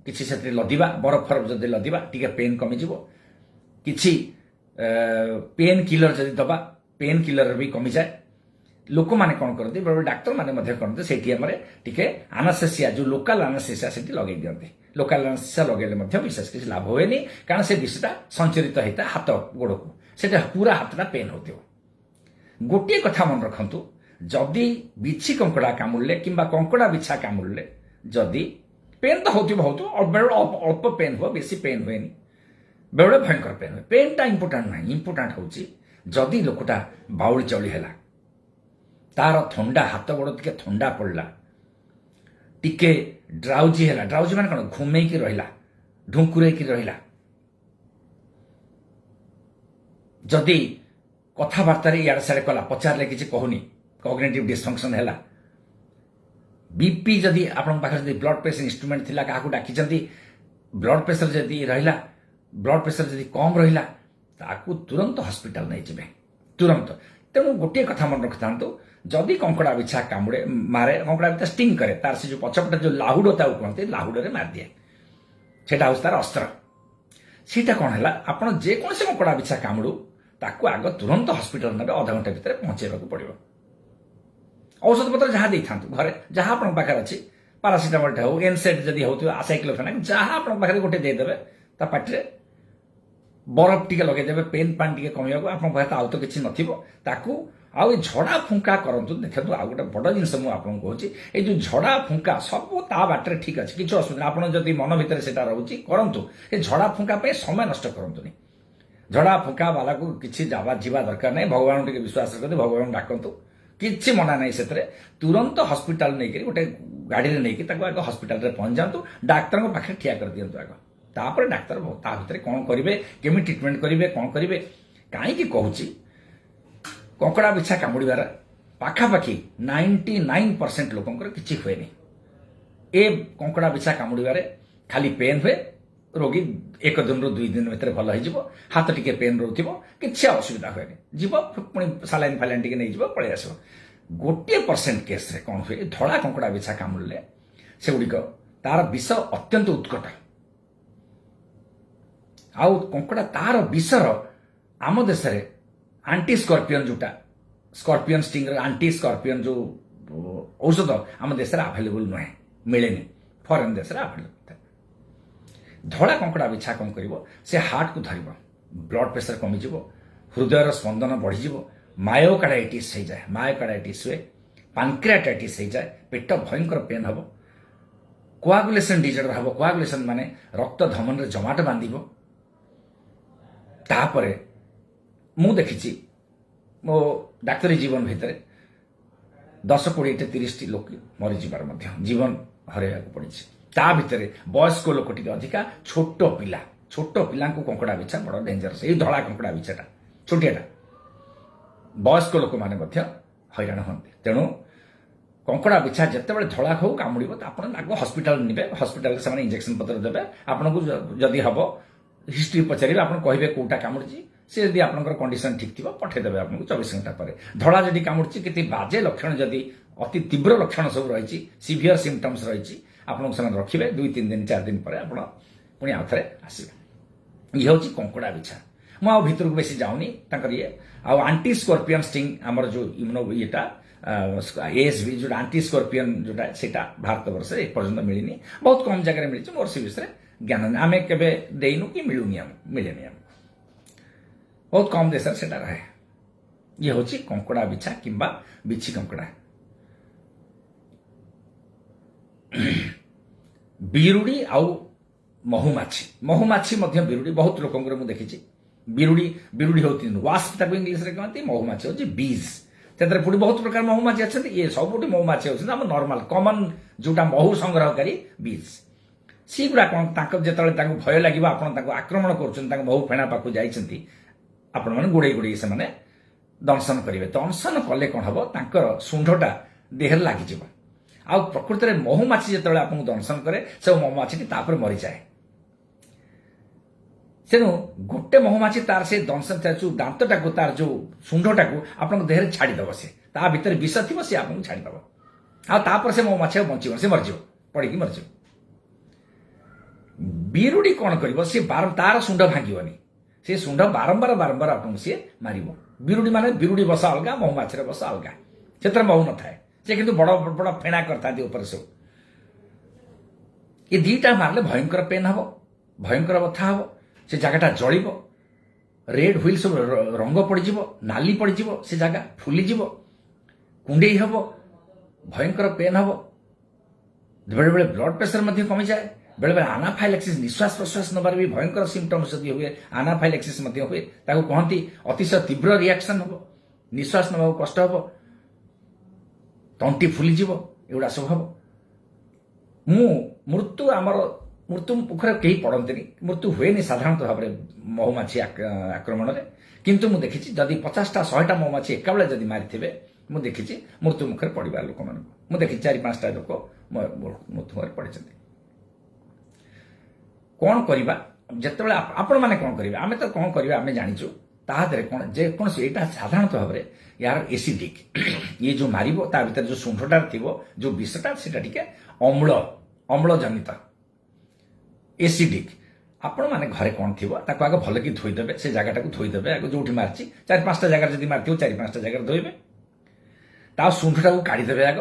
किसी से लदिबा बरफ फरफ जदि लदिबा टिके पेन कमिजिव किछि पेन किलर जदि दबा पेन किलर भी कमी जाए लोक माने कौन करते बड़े डाक्तर माने मध्य करते सेठी हमरे टिके एनास्थेसिया जो लोकल एनास्थेसिया सेठी लगे दियंते लोकल एनास्थेसिया लगेले मध्य विशेष किसी लाभ होएनी कारण से विषटा संचरित होता हाथ गोड़ को सेटा पूरा हाथटा पेन होतियो गोटे कथा मन रखंतु जदि बिछी कंकड़ा कामुड़ले किंबा कंकड़ा बिछा कामुड़ले जदि पेन तो होती बहुत अल्प पेन हुआ बेसी पेन हुए बेड़े भयंकर पेन हुए पेनटा इंपोर्टाट ना इंपोर्टाट हूँ जदि लोकटा बाउली चौली है तार थंडा हाथ गोड़ टे थंडा पड़ला टिके ड्राउजी है ड्राउजी मान कौन घुमेकी रहा ढुंकुरेकी रहा जदि कथबार्ता इे सियाड़े कला पचारे किसी कहूनी कॉग्निटिव डिसफंक्शन है बीपी जदि आपण पाखे जदि ब्लड प्रेशर इंस्ट्रूमेंट थिला काकू डाकिचंती ब्लड प्रेशर जदि रहिला ब्लड प्रेशर जदि कम रहिला ताकू तुरंत हॉस्पिटल नहीं जिबे तुरंत तेणु गोटे कथा मन रखिथांतु जदि कंकड़ा बिछा कामुड़े मारे कंकड़ा बिछा स्टिंग करे तार से जो पछपटे जो लाहुड़ ताऊ कहते लाहुड़ रे मार दिए सेटा हूँ तार अस्त्र सीटा कौन है आपड़ जेकोसी कंकड़ा बिछा कामुड़ू ताकू आग तुरंत हॉस्पिटल ने अध घंटे भितर पहुंचेबा पड़ो औषध पत्र जहाँ दे था घरे जहाँ आप पाखे अच्छी पारासीटामोल हो एनसेड जदि हो आसाइक्लोफेनाक जहाँ आप पाखे गोटे देदेवे ता पाटे बरफ टिके लगेदेवे पेन पान टिके कमिया आप पाखे आउ तो किसी नथो आउ झड़ा फुंका करतु देखो आउ गोटे बड़ जिनस मुझे कहूँ ये जो झड़ा फुंका सब ता बाटर ठीक अच्छे किसी असुविधा आप जब मन भितर से रोचे करूँ ये झड़ा फुंका समय नष्ट करूँ झड़ा फुंका वाला को किसी जावा जीवा दरकार नहीं भगवान टे विश्वास करते भगवान डाकतु किसी मना नहीं से तुरंत हॉस्पिटल नहीं गोटे गाड़ी में नहीं आगे हॉस्पिटल रे पहुंच जातु डाक्तर पाखे ठिया कर दिंतु आग तापर डाक्तर ता भितर कौन करेंगे केमी ट्रिटमेंट करेंगे कौन करेंगे କାହିଁକି କହୁଛି କଙ୍କଡ଼ା ବିଛା କାମୁଡ଼ିବାର ପାଖାପାଖି 99% ଲୋକଙ୍କର କିଛି ହୁଏନି। ଏ କଙ୍କଡ଼ା ବିଛା କାମୁଡ଼ିବାରେ ଖାଲି ପେନ୍ ହୁଏ, ରୋଗୀ 1 ଦିନରୁ 2 ଦିନ ଭିତରେ ଭଲ ହେଇଯିବ, ହାତ ଟିକେ ପେନ୍ ରହୁଥିବ, କିଛି ଅସୁବିଧା ହୁଏନି, ଯିବ ପୁଣି ସାଲାଇନ୍ ଫାଲାଇନ୍ ଟିକେ ନେଇଯିବ, ପଳେଇ ଆସିବ। 1% କେସ୍ରେ କ'ଣ ହୁଏ, ଧଳା କଙ୍କଡ଼ା ବିଛା କାମୁଡ଼ିଲେ ସେଗୁଡ଼ିକ ତାର ବିଷ ଅତ୍ୟନ୍ତ ଉତ୍କଟ। ଆଉ କଙ୍କଡ଼ା ତାର ବିଷର ଆମ ଦେଶରେ ଆଣ୍ଟି ସ୍କର୍ପିଅନ୍ ଯୋଉଟା ସ୍କର୍ପିଅନ୍ ଷ୍ଟିଙ୍ଗର ଆଣ୍ଟି ସ୍କର୍ପିଅନ୍ ଯୋଉ ଔଷଧ ଆମ ଦେଶରେ ଆଭେଲେବୁଲ୍ ନୁହେଁ, ମିଳେନି, ଫରେନ୍ ଦେଶରେ ଆଭେଲେବୁଲ୍ ଥାଏ। ଧଳା କଙ୍କଡ଼ା ବିଛା କ'ଣ କରିବ, ସେ ହାର୍ଟକୁ ଧରିବ, ବ୍ଲଡ୍ ପ୍ରେସର କମିଯିବ, ହୃଦୟର ସ୍ପନ୍ଦନ ବଢ଼ିଯିବ, ମାୟୋକାର୍ଡାଇଟିସ୍ ହେଇଯାଏ, ମାୟୋକାର୍ଡାଇଟିସ୍ ହୁଏ, ପାନକ୍ରିଆଟାଇଟିସ୍ ହେଇଯାଏ, ପେଟ ଭୟଙ୍କର ପେନ୍ ହେବ, କୋଆଗୁଲେସନ୍ ଡିଜର୍ଡର ହେବ। କୋଆଗୁଲେସନ୍ ମାନେ ରକ୍ତ ଧମନୀରେ ଜମାଟ ବାନ୍ଧିବ। ତାପରେ ମୁଁ ଦେଖିଛି ମୋ ଡାକ୍ତରୀ ଜୀବନ ଭିତରେ 10, 20, 30ଟି ଲୋକ ମରିଯିବାର ମଧ୍ୟ ଜୀବନ ହରାଇବାକୁ ପଡ଼ିଛି। ତା ଭିତରେ ବୟସ୍କ ଲୋକ ଟିକେ ଅଧିକା, ଛୋଟ ପିଲାଙ୍କୁ କଙ୍କଡ଼ା ବିଛା ବଡ଼ ଡେଞ୍ଜରସ୍। ଏଇ ଧଳା କଙ୍କଡ଼ା ବିଛାଟା ଛୋଟିଆଟା, ବୟସ୍କ ଲୋକମାନେ ମଧ୍ୟ ହଇରାଣ ହୁଅନ୍ତି। ତେଣୁ କଙ୍କଡ଼ା ବିଛା ଯେତେବେଳେ ଧଳା ହଉ କାମୁଡ଼ିବ, ଆପଣ ଆଗ ହସ୍ପିଟାଲ ନେବେ, ହସ୍ପିଟାଲରେ ସେମାନେ ଇଞ୍ଜେକ୍ସନ ପତ୍ର ଦେବେ। ଆପଣଙ୍କୁ ଯଦି ହବ ହିଷ୍ଟ୍ରି ପଚାରିବେ, ଆପଣ କହିବେ କୋଉଟା କାମୁଡ଼ିଛି, ସେ ଯଦି ଆପଣଙ୍କର କଣ୍ଡିସନ ଠିକ୍ ଥିବ ପଠାଇଦେବେ ଆପଣଙ୍କୁ 24 ଘଣ୍ଟା ପରେ। ଧଳା ଯଦି କାମୁଡ଼ିଛି, କିଛି ବାଜେ ଲକ୍ଷଣ, ଯଦି ଅତି ତୀବ୍ର ଲକ୍ଷଣ ସବୁ ରହିଛି, ସିଭିୟର ସିମ୍ପଟମ୍ସ ରହିଛି, ଆପଣଙ୍କୁ ସେମାନେ ରଖିବେ। 2, 3 ଦିନ 4 ଦିନ ପରେ ଆପଣ ପୁଣି ଆଉଥରେ ଆସିବେ। ଇଏ ହେଉଛି କଙ୍କଡ଼ା ବିଛା। ମୁଁ ଆଉ ଭିତରକୁ ବେଶୀ ଯାଉନି ତାଙ୍କର ଇଏ। ଆଉ ଆଣ୍ଟି ସ୍କର୍ପିଅନ୍ ଷ୍ଟିଙ୍ଗ ଆମର ଯୋଉ ଇମ୍ୟୁନୋ ଇଏଟା ASV ଯୋଉଟା ଆଣ୍ଟି ସ୍କର୍ପିଅନ୍ ଯୋଉଟା, ସେଇଟା ଭାରତ ବର୍ଷରେ ଏପର୍ଯ୍ୟନ୍ତ ମିଳିନି, ବହୁତ କମ୍ ଜାଗାରେ ମିଳିଛି। ମୋର ସେ ବିଷୟରେ ଜ୍ଞାନ ନାହିଁ, ଆମେ କେବେ ଦେଇନୁ କି ମିଳେନି ଆମକୁ, ବହୁତ କମ୍ ଦେଶରେ ସେଟା ରହେ। ଇଏ ହେଉଛି କଙ୍କଡ଼ା ବିଛା କିମ୍ବା ବିଛି କଙ୍କଡ଼ା। ବିରୁଡ଼ି ଆଉ ମହୁମାଛି ମଧ୍ୟ ବିରୁଡ଼ି, ବହୁତ ଲୋକଙ୍କର ମୁଁ ଦେଖିଛି। ବିରୁଡ଼ି ହେଉଛି ୱାସ୍ପ, ତାକୁ ଇଂଲିଶରେ କହନ୍ତି, ମହୁମାଛି ହେଉଛି ବିଜ୍। ସେଥିରେ ପୁଣି ବହୁତ ପ୍ରକାର ମହୁମାଛି ଅଛନ୍ତି। ଇଏ ସବୁଠି ମହୁମାଛି ହେଉଛନ୍ତି ଆମ ନର୍ମାଲ କମନ ଯୋଉଟା ମହୁ ସଂଗ୍ରହକାରୀ ବିଜ୍। ସେଗୁଡ଼ା କ'ଣ, ତାଙ୍କ ଯେତେବେଳେ ତାଙ୍କୁ ଭୟ ଲାଗିବ, ଆପଣ ତାଙ୍କୁ ଆକ୍ରମଣ କରୁଛନ୍ତି, ତାଙ୍କ ମହୁ ଫେଣା ପାଖକୁ ଯାଇଛନ୍ତି, ଆପଣମାନେ ଗୋଡ଼େଇ ସେମାନେ ଦଂଶନ କରିବେ। ଦଂଶନ କଲେ କ'ଣ ହବ, ତାଙ୍କର ଶୁଣ୍ଢଟା ଦେହରେ ଲାଗିଯିବ। ଆଉ ପ୍ରକୃତରେ ମହୁମାଛି ଯେତେବେଳେ ଆପଣଙ୍କୁ ଦଂଶନ କରେ, ସେ ମହୁମାଛିଟି ତାପରେ ମରିଯାଏ। ତେଣୁ ଗୋଟେ ମହୁମାଛି ତାର ସେ ଦଂଶନ ଯୋଉ ଦାନ୍ତଟାକୁ, ତାର ଯୋଉ ଶୁଣ୍ଢଟାକୁ ଆପଣଙ୍କ ଦେହରେ ଛାଡ଼ିଦବ। ସେ ତା ଭିତରେ ବିଷ ଥିବ, ସେ ଆପଣଙ୍କୁ ଛାଡ଼ିଦବ। ଆଉ ତାପରେ ସେ ମହୁମାଛି ଆଉ ବଞ୍ଚିବ, ସେ ମରିଯିବ, ପଡ଼ିକି ମରିଯିବ। ବିରୁଡ଼ି କ'ଣ କରିବ, ସେ ତାର ଶୁଣ୍ଢ ଭାଙ୍ଗିବନି, ସେ ଶୁଣ୍ଢ ବାରମ୍ବାର ଆପଣଙ୍କୁ ସିଏ ମାରିବ। ବିରୁଡ଼ି ମାନେ ବିରୁଡ଼ି ବସା ଅଲଗା, ମହୁମାଛିର ବସା ଅଲଗା, ସେଥିରେ ମହୁ ନଥାଏ। ସେ କିନ୍ତୁ ବଡ଼ ବଡ଼ ଫେଣା କରିଥାନ୍ତି ଉପରେ ସବୁ। ଏ ଦିଟା ମାରିଲେ ଭୟଙ୍କର ପେନ୍ ହବ, ଭୟଙ୍କର ବଥା ହବ, ସେ ଜାଗାଟା ଜଳିବ, ରେଡ୍ ହୁଇଲ୍ ସବୁ ରଙ୍ଗ ପଡ଼ିଯିବ, ନାଲି ପଡ଼ିଯିବ, ସେ ଜାଗା ଫୁଲିଯିବ, କୁଣ୍ଡେଇ ହବ, ଭୟଙ୍କର ପେନ୍ ହବ। ବେଳେବେଳେ ବ୍ଲଡ୍ ପ୍ରେସର ମଧ୍ୟ କମିଯାଏ, ବେଳେବେଳେ ଆନାଫାଇଲାକ୍ସିସ୍, ନିଶ୍ୱାସ ପ୍ରଶ୍ୱାସ ନେବାରେ ବି ଭୟଙ୍କର ସିମ୍ପଟମ୍ସ ଯଦି ହୁଏ, ଆନାଫାଇଲାକ୍ସିସ୍ ମଧ୍ୟ ହୁଏ। ତାକୁ କହନ୍ତି ଅତିଶୟ ତୀବ୍ର ରିଆକ୍ସନ ହବ, ନିଶ୍ୱାସ ନେବାକୁ କଷ୍ଟ ହବ, ତଣ୍ଟି ଫୁଲିଯିବ, ଏଗୁଡ଼ା ସବୁ ହବ। ମୃତ୍ୟୁ ମୁଖରେ କେହି ପଡ଼ନ୍ତିନି, ମୃତ୍ୟୁ ହୁଏନି ସାଧାରଣତଃ ଭାବରେ ମହୁମାଛି ଆକ୍ରମଣରେ। କିନ୍ତୁ ମୁଁ ଦେଖିଛି ଯଦି 50ଟା 100ଟା ମହୁମାଛି ଏକାବେଳେ ଯଦି ମାରିଥିବେ, ମୁଁ ଦେଖିଛି ମୃତ୍ୟୁ ମୁଖରେ ପଡ଼ିବା ଲୋକମାନଙ୍କୁ। ମୁଁ ଦେଖିଛି 4-5ଟା ଲୋକ ମୃତ୍ୟୁ ମୁଖରେ ପଡ଼ିଛନ୍ତି। କ'ଣ କରିବା, ଯେତେବେଳେ ଆପଣମାନେ କ'ଣ କରିବେ, ଆମେ ତ କ'ଣ କରିବା ଆମେ ଜାଣିଛୁ। ତା ଦେହରେ କ'ଣ, ଯେକୌଣସି ଏଇଟା ସାଧାରଣତଃ ଭାବରେ ୟାର ଏସିଡିକ୍, ଇଏ ଯୋଉ ମାରିବ ତା ଭିତରେ ଯୋଉ ଶୁଣ୍ଢଟା ଥିବ, ଯୋଉ ବିଷଟା, ସେଟା ଟିକେ ଅମ୍ଳଜନିତ ଏସିଡିକ୍। ଆପଣମାନେ ଘରେ କ'ଣ ଥିବ, ତାକୁ ଆଗ ଭଲକି ଧୋଇଦେବେ, ସେ ଜାଗାଟାକୁ ଧୋଇଦେବେ ଆଗ, ଯୋଉଠି ମାରିଛି 4-5ଟା ଜାଗାରେ ଯଦି ମାରିଥିବ 4-5ଟା ଜାଗାରେ ଧୋଇବେ। ତା ଶୁଣ୍ଢଟାକୁ କାଢ଼ିଦେବେ ଆଗ,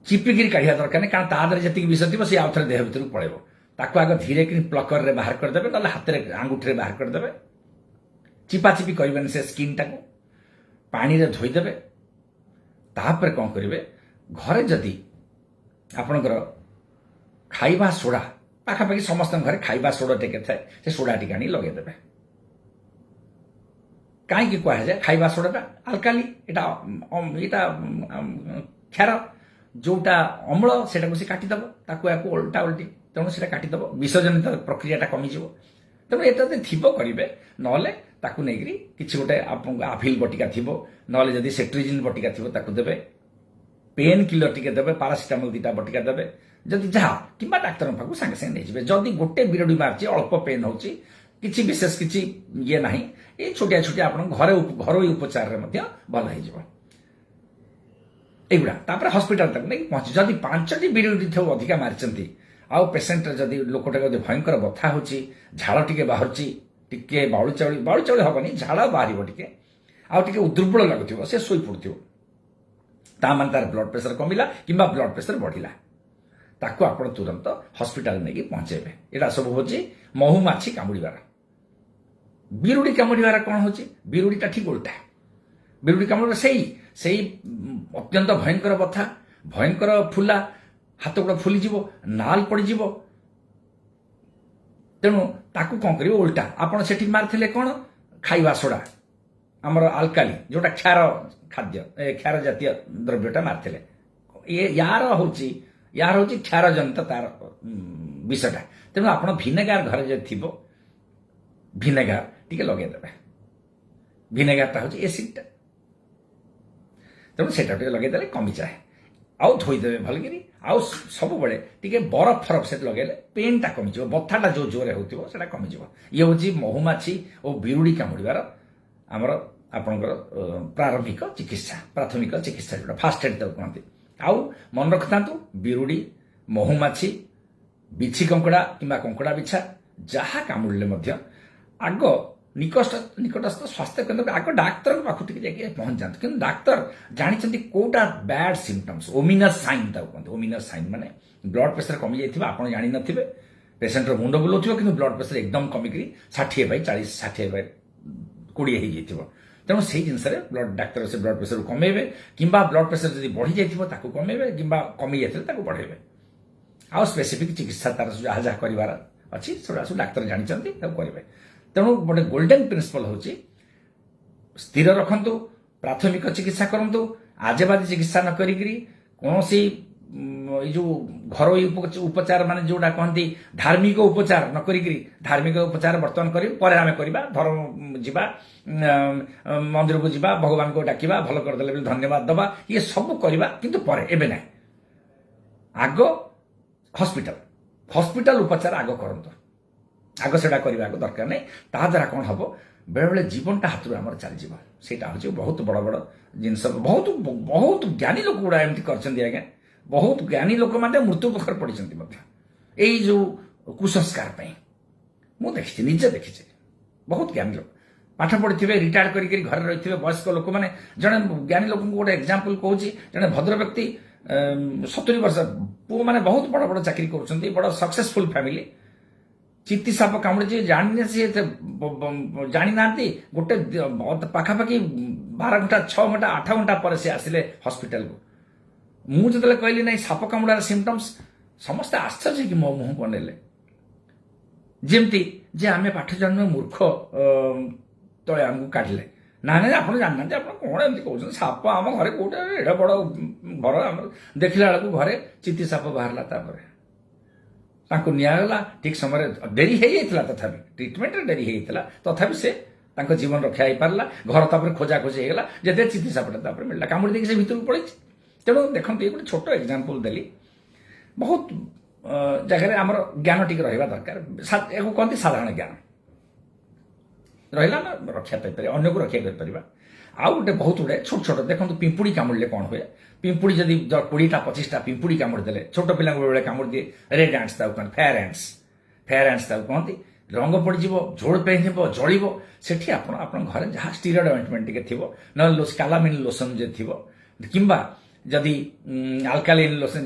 ଚିପିକିରି କାଢ଼ିବା ଦରକାର ନାହିଁ, କାରଣ ତା ଦେହରେ ଯେତିକି ବିଷ ଥିବ ସେ ଆଉ ଥରେ ଦେହ ଭିତରକୁ ପଳେଇବ। ତାକୁ ଆଗ ଧୀରେ କରି ପ୍ଲକରରେ ବାହାର କରିଦେବେ, ନହେଲେ ହାତରେ ଆଙ୍ଗୁଠିରେ ବାହାର କରିଦେବେ। ଚିପାଚିପି କରିବେନି ସେ ସ୍କିନ୍ଟାକୁ, ପାଣିରେ ଧୋଇଦେବେ। ତାପରେ କ'ଣ କରିବେ, ଘରେ ଯଦି ଆପଣଙ୍କର ଖାଇବା ସୋଡ଼ା, ପାଖାପାଖି ସମସ୍ତଙ୍କ ଘରେ ଖାଇବା ସୋଡ଼ା ଟିକେ ଥାଏ, ସେ ସୋଡ଼ା ଟିକେ ଆଣି ଲଗେଇଦେବେ। କାହିଁକି କୁହାଯାଏ ଖାଇବା ସୋଡ଼ାଟା ଆଲକାଲି, ଏଇଟା କ୍ଷାର, ଯୋଉଟା ଅମ୍ଳ ସେଟାକୁ ସେ କାଟିଦେବ, ତାକୁ ଓଲଟା ଓଲଟି, ତେଣୁ ସେଟା କାଟିଦେବ, ବିଷଜନିତ ପ୍ରକ୍ରିୟାଟା କମିଯିବ। ତେଣୁ ଏଟା ଯଦି ଥିବ କରିବେ, ନହେଲେ ତାକୁ ନେଇକରି କିଛି ଗୋଟେ ଆପଣଙ୍କ ଆଭିଲ୍ ବଟିକା ଥିବ, ନହେଲେ ଯଦି ସେଟ୍ରିଜିନ୍ ବଟିକା ଥିବ ତାକୁ ଦେବେ, ପେନ୍ କିଲର ଟିକେ ଦେବେ, ପାରାସିଟାମଲ 2ଟା ବଟିକା ଦେବେ, ଯଦି ଯାହା କିମ୍ବା ଡାକ୍ତରଙ୍କ ପାଖକୁ ସାଙ୍ଗେ ସାଙ୍ଗେ ନେଇଯିବେ। ଯଦି ଗୋଟେ ବିରଡ଼ି ମାରିଛି, ଅଳ୍ପ ପେନ୍ ହେଉଛି, କିଛି ବିଶେଷ କିଛି ଇଏ ନାହିଁ, ଏଇ ଛୋଟିଆ ଛୋଟିଆ ଆପଣଙ୍କ ଘରୋଇ ଉପଚାରରେ ମଧ୍ୟ ଭଲ ହେଇଯିବ ଏଇଗୁଡ଼ା। ତାପରେ ହସ୍ପିଟାଲ ତାକୁ ନେଇକି ପହଞ୍ଚି, ଯଦି 5ଟି ବିରଡ଼ି ଥିବ ଅଧିକା ମାରିଛନ୍ତି, ଆଉ ପେସେଣ୍ଟର ଯଦି ଲୋକଟା ଯଦି ଭୟଙ୍କର ବଥା ହେଉଛି, ଝାଳ ଟିକେ ବାହାରୁଛି, ଟିକେ ବାଉଳି ଚାଉଳି ହବନି, ଝାଳ ବାହାରିବ ଟିକେ, ଆଉ ଟିକେ ଦୁର୍ବଳ ଲାଗୁଥିବ, ସେ ଶୋଇପଡୁଥିବ, ତା ମାନେ ତାର ବ୍ଲଡ ପ୍ରେସର କମିଲା କିମ୍ବା ବ୍ଲଡ ପ୍ରେସର ବଢିଲା, ତାକୁ ଆପଣ ତୁରନ୍ତ ହସ୍ପିଟାଲ ନେଇକି ପହଞ୍ଚେଇବେ। ଏଇଟା ସବୁ ହଉଛି ମହୁମାଛି କାମୁଡ଼ିବାର। ବିରୁଡ଼ି କାମୁଡ଼ିବାର କ'ଣ ହଉଛି? ବିରୁଡ଼ିଟା ଠିକ ଓଲଟା। ବିରୁଡ଼ି କାମୁଡ଼ିବା ସେଇ ଅତ୍ୟନ୍ତ ଭୟଙ୍କର ବଥା, ଭୟଙ୍କର ଫୁଲା, ହାତ ଗୋଡ଼ ଫୁଲିଯିବ, ନାଲ ପଡ଼ିଯିବ। ତେଣୁ ତାକୁ କ'ଣ କରିବେ? ଓଲଟା ଆପଣ ସେଠି ମାରିଥିଲେ କ'ଣ? ଖାଇବା ସୋଡ଼ା, ଆମର ଆଲକାଲି, ଯୋଉଟା କ୍ଷାର ଖାଦ୍ୟ, କ୍ଷାର ଜାତୀୟ ଦ୍ରବ୍ୟଟା ମାରିଥିଲେ। ୟାର ହଉଛି କ୍ଷାର ଜନିତ ତାର ବିଷଟା। ତେଣୁ ଆପଣ ଭିନେଗାର ଘରେ ଯଦି ଥିବ, ଭିନେଗାର ଟିକେ ଲଗେଇଦେବେ। ଭିନେଗାରଟା ହଉଛି ଏସିଡଟା, ତେଣୁ ସେଟା ଟିକେ ଲଗେଇଦେଲେ କମିଯାଏ। ଆଉ ଧୋଇଦେବେ ଭଲକିରି, ଆଉ ସବୁବେଳେ ଟିକେ ବରଫ ସେଠି ଲଗେଇଲେ ପେନ୍ଟା କମିଯିବ, ବଥାଟା ଯୋଉ ଜୋରରେ ହେଉଥିବ ସେଟା କମିଯିବ। ଇଏ ହଉଛି ମହୁମାଛି ଓ ବିରୁଡ଼ି କାମୁଡ଼ିବାର ଆମର ଆପଣଙ୍କର ପ୍ରାଥମିକ ଚିକିତ୍ସା ଯୋଉଟା ଫାଷ୍ଟ ଏଡ୍ ତାକୁ କୁହନ୍ତି। ଆଉ ମନେ ରଖିଥାନ୍ତୁ, ବିରୁଡ଼ି, ମହୁମାଛି, ବିଛି କଙ୍କଡ଼ା କିମ୍ବା କଙ୍କଡ଼ା ବିଛା ଯାହା କାମୁଡ଼ିଲେ ମଧ୍ୟ ଆଗ ନିକଟସ୍ଥ ସ୍ୱାସ୍ଥ୍ୟ କେନ୍ଦ୍ର, ଆଗ ଡାକ୍ତରଙ୍କ ପାଖକୁ ଟିକେ ଯାଇକି ପହଞ୍ଚିଯାନ୍ତୁ। କିନ୍ତୁ ଡାକ୍ତର ଜାଣିଛନ୍ତି କୋଉଟା ବ୍ୟାଡ୍ ସିମ୍ପଟମ୍ସ, ଓମିନସ୍ ସାଇନ୍ ତାକୁ କୁହନ୍ତି। ଓମିନସ୍ ସାଇନ୍ ମାନେ ବ୍ଲଡ ପ୍ରେସର କମି ଯାଇଥିବ, ଆପଣ ଜାଣିନଥିବେ, ପେସେଣ୍ଟର ମୁଣ୍ଡ ବୁଲାଉଥିବ, କିନ୍ତୁ ବ୍ଲଡ ପ୍ରେସର ଏକଦମ କମିକରି 60/40, 60/20 ହେଇଯାଇଥିବ। ତେଣୁ ସେଇ ଜିନିଷରେ ଡାକ୍ତର ସେ ବ୍ଲଡ ପ୍ରେସରକୁ କମେଇବେ, କିମ୍ବା ବ୍ଲଡ ପ୍ରେସର ଯଦି ବଢି ଯାଇଥିବ ତାକୁ କମେଇବେ, କିମ୍ବା କମି ଯାଇଥିଲେ ତାକୁ ବଢେଇବେ। ଆଉ ସ୍ପେସିଫିକ ଚିକିତ୍ସା ତାର ଯାହା ଯାହା କରିବାର ଅଛି ସେଗୁଡ଼ା ସବୁ ଡାକ୍ତର ଜାଣିଛନ୍ତି, ତାକୁ କରିବେ। ତେଣୁ ଗୋଟେ ଗୋଲ୍ଡେନ୍ ପ୍ରିନ୍ସିପଲ ହେଉଛି ସ୍ଥିର ରଖନ୍ତୁ, ପ୍ରାଥମିକ ଚିକିତ୍ସା କରନ୍ତୁ, ଆଜେବାଜେ ଚିକିତ୍ସା ନ କରିକିରି କୌଣସି ଏଇ ଯୋଉ ଘରୋଇ ଉପଚାର ମାନେ ଯୋଉଟା କହନ୍ତି ଧାର୍ମିକ ଉପଚାର ନ କରିକିରି, ଧାର୍ମିକ ଉପଚାର ବର୍ତ୍ତମାନ କରି ପରେ ଆମେ କରିବା, ଧର୍ମ ଯିବା, ମନ୍ଦିରକୁ ଯିବା, ଭଗବାନଙ୍କୁ ଡାକିବା, ଭଲ କରିଦେଲେ ବୋଲି ଧନ୍ୟବାଦ ଦବା, ଇଏ ସବୁ କରିବା, କିନ୍ତୁ ପରେ, ଏବେ ନାହିଁ। ଆଗ ହସ୍ପିଟାଲ ଉପଚାର ଆଗ କରନ୍ତୁ, ଆଗ ସେଟା କରିବାକୁ ଦରକାର ନାହିଁ। ତାହା ଦ୍ୱାରା କ'ଣ ହବ? ବେଳେବେଳେ ଜୀବନଟା ହାତରୁ ଆମର ଚାଲିଯିବ। ସେଇଟା ହଉଛି ବହୁତ ବଡ଼ ବଡ଼ ଜିନିଷ। ବହୁତ ଜ୍ଞାନୀ ଲୋକ ଗୁଡ଼ା ଏମିତି କରିଛନ୍ତି ଆଜ୍ଞା। ବହୁତ ଜ୍ଞାନୀ ଲୋକମାନେ ମୃତ୍ୟୁ ମୁଖରେ ପଡ଼ିଛନ୍ତି ମଧ୍ୟ ଏଇ ଯୋଉ କୁସଂସ୍କାର ପାଇଁ। ମୁଁ ଦେଖିଛି, ନିଜେ ଦେଖିଛି। ବହୁତ ଜ୍ଞାନୀ ଲୋକ ପାଠ ପଢିଥିବେ, ରିଟାୟାର୍ଡ କରିକି ଘରେ ରହିଥିବେ ବୟସ୍କ ଲୋକମାନେ। ଜଣେ ଜ୍ଞାନୀ ଲୋକଙ୍କୁ ଗୋଟେ ଏକ୍ସାମ୍ପଲ କହୁଛି, ଜଣେ ଭଦ୍ର ବ୍ୟକ୍ତି, 70 ବର୍ଷ, ପୁଅମାନେ ବହୁତ ବଡ଼ ବଡ଼ ଚାକିରି କରୁଛନ୍ତି, ବଡ଼ ସକ୍ସେସଫୁଲ ଫ୍ୟାମିଲି। ଚିତି ସାପ କାମୁଡ଼ିଛି, ଜାଣିନାହାନ୍ତି। ଗୋଟେ ପାଖାପାଖି 12 ଘଣ୍ଟା, 6 ଘଣ୍ଟା, 8 ଘଣ୍ଟା ପରେ ସେ ଆସିଲେ ହସ୍ପିଟାଲକୁ। ମୁଁ ଯେତେବେଳେ କହିଲି ନାଇଁ ସାପ କାମୁଡ଼ାର ସିମ୍ପଟମ୍ସ, ସମସ୍ତେ ଆଶ୍ଚର୍ଯ୍ୟ କି ମୋ ମୁହଁକୁ ଅନେଇଲେ, ଯେମିତି ଯେ ଆମେ ପାଠ ଜାଣିନୁ, ମୂର୍ଖ ତଳେ ଆମକୁ କାଢିଲେ। ନାଇଁ ଆପଣ ଜାଣିନାହାନ୍ତି, ଆପଣ କଣ ଏମିତି କହୁଛନ୍ତି? ସାପ ଆମ ଘରେ କୋଉଟା, ଏଡେ ବଡ ଘର ଆମର। ଦେଖିଲା ବେଳକୁ ଘରେ ଚିତି ସାପ ବାହାରିଲା। ତାପରେ ତାଙ୍କୁ ନିଆଗଲା, ଠିକ ସମୟରେ ଡେରି ହେଇଯାଇଥିଲା, ତଥାପି ଟ୍ରିଟମେଣ୍ଟରେ ଡେରି ହେଇଯାଇଥିଲା, ତଥାପି ସେ ତାଙ୍କ ଜୀବନ ରକ୍ଷା ହେଇପାରିଲା। ଘର ତାପରେ ଖୋଜାଖୋଜି ହେଇଗଲା, ଯେତେ ଚିତି ସାପଟା ତାପରେ ମିଳିଲା, କାମୁଡ଼ି ଦେଇକି ସେ ଭିତରକୁ ପଳେଇଛି। ତେଣୁ ଦେଖନ୍ତୁ, ଏ ଗୋଟେ ଛୋଟ ଏକ୍ସାମ୍ପଲ ଦେଲି। ବହୁତ ଜାଗାରେ ଆମର ଜ୍ଞାନ ଟିକେ ରହିବା ଦରକାର। ଏହାକୁ କହନ୍ତି ସାଧାରଣ ଜ୍ଞାନ ରହିଲା, ଆମେ ରକ୍ଷା ପାଇପାରିବା, ଅନ୍ୟକୁ ରକ୍ଷା କରିପାରିବା। ଆଉ ଗୋଟେ ବହୁତ ଗୁଡେ ଛୋଟ ଛୋଟ ଦେଖନ୍ତୁ, ପିମ୍ପୁଡ଼ି କାମୁଡ଼ିଲେ କ'ଣ ହୁଏ? ପିମ୍ପୁଡ଼ି ଯଦି 20ଟା 25ଟା ପିମ୍ପୁଡ଼ି କାମୁଡ଼ି ଦେଲେ, ଛୋଟ ପିଲାଙ୍କୁ ବେଳେ କାମୁଡ଼ି ଦିଏ, ରେଡ୍ ଆଣ୍ଟସ୍ ତାକୁ କହନ୍ତି, ଫେୟାର ଆଣ୍ଟସ୍ ତାକୁ କହନ୍ତି। ରଙ୍ଗ ପଡ଼ିଯିବ, ଝୋଳ ପେଇଯିବ, ଜଳିବ। ସେଠି ଆପଣ ଆପଣଙ୍କ ଘରେ ଯାହା ଷ୍ଟିରଏଡ୍ ଅଏଣ୍ଟମେଣ୍ଟ ଟିକେ ଥିବ, ନହେଲେ କାଲାମିନ୍ ଲୋସନ ଯଦି ଥିବ, କିମ୍ବା ଯଦି ଆଲକାଲିନ୍ ଲୋସନ,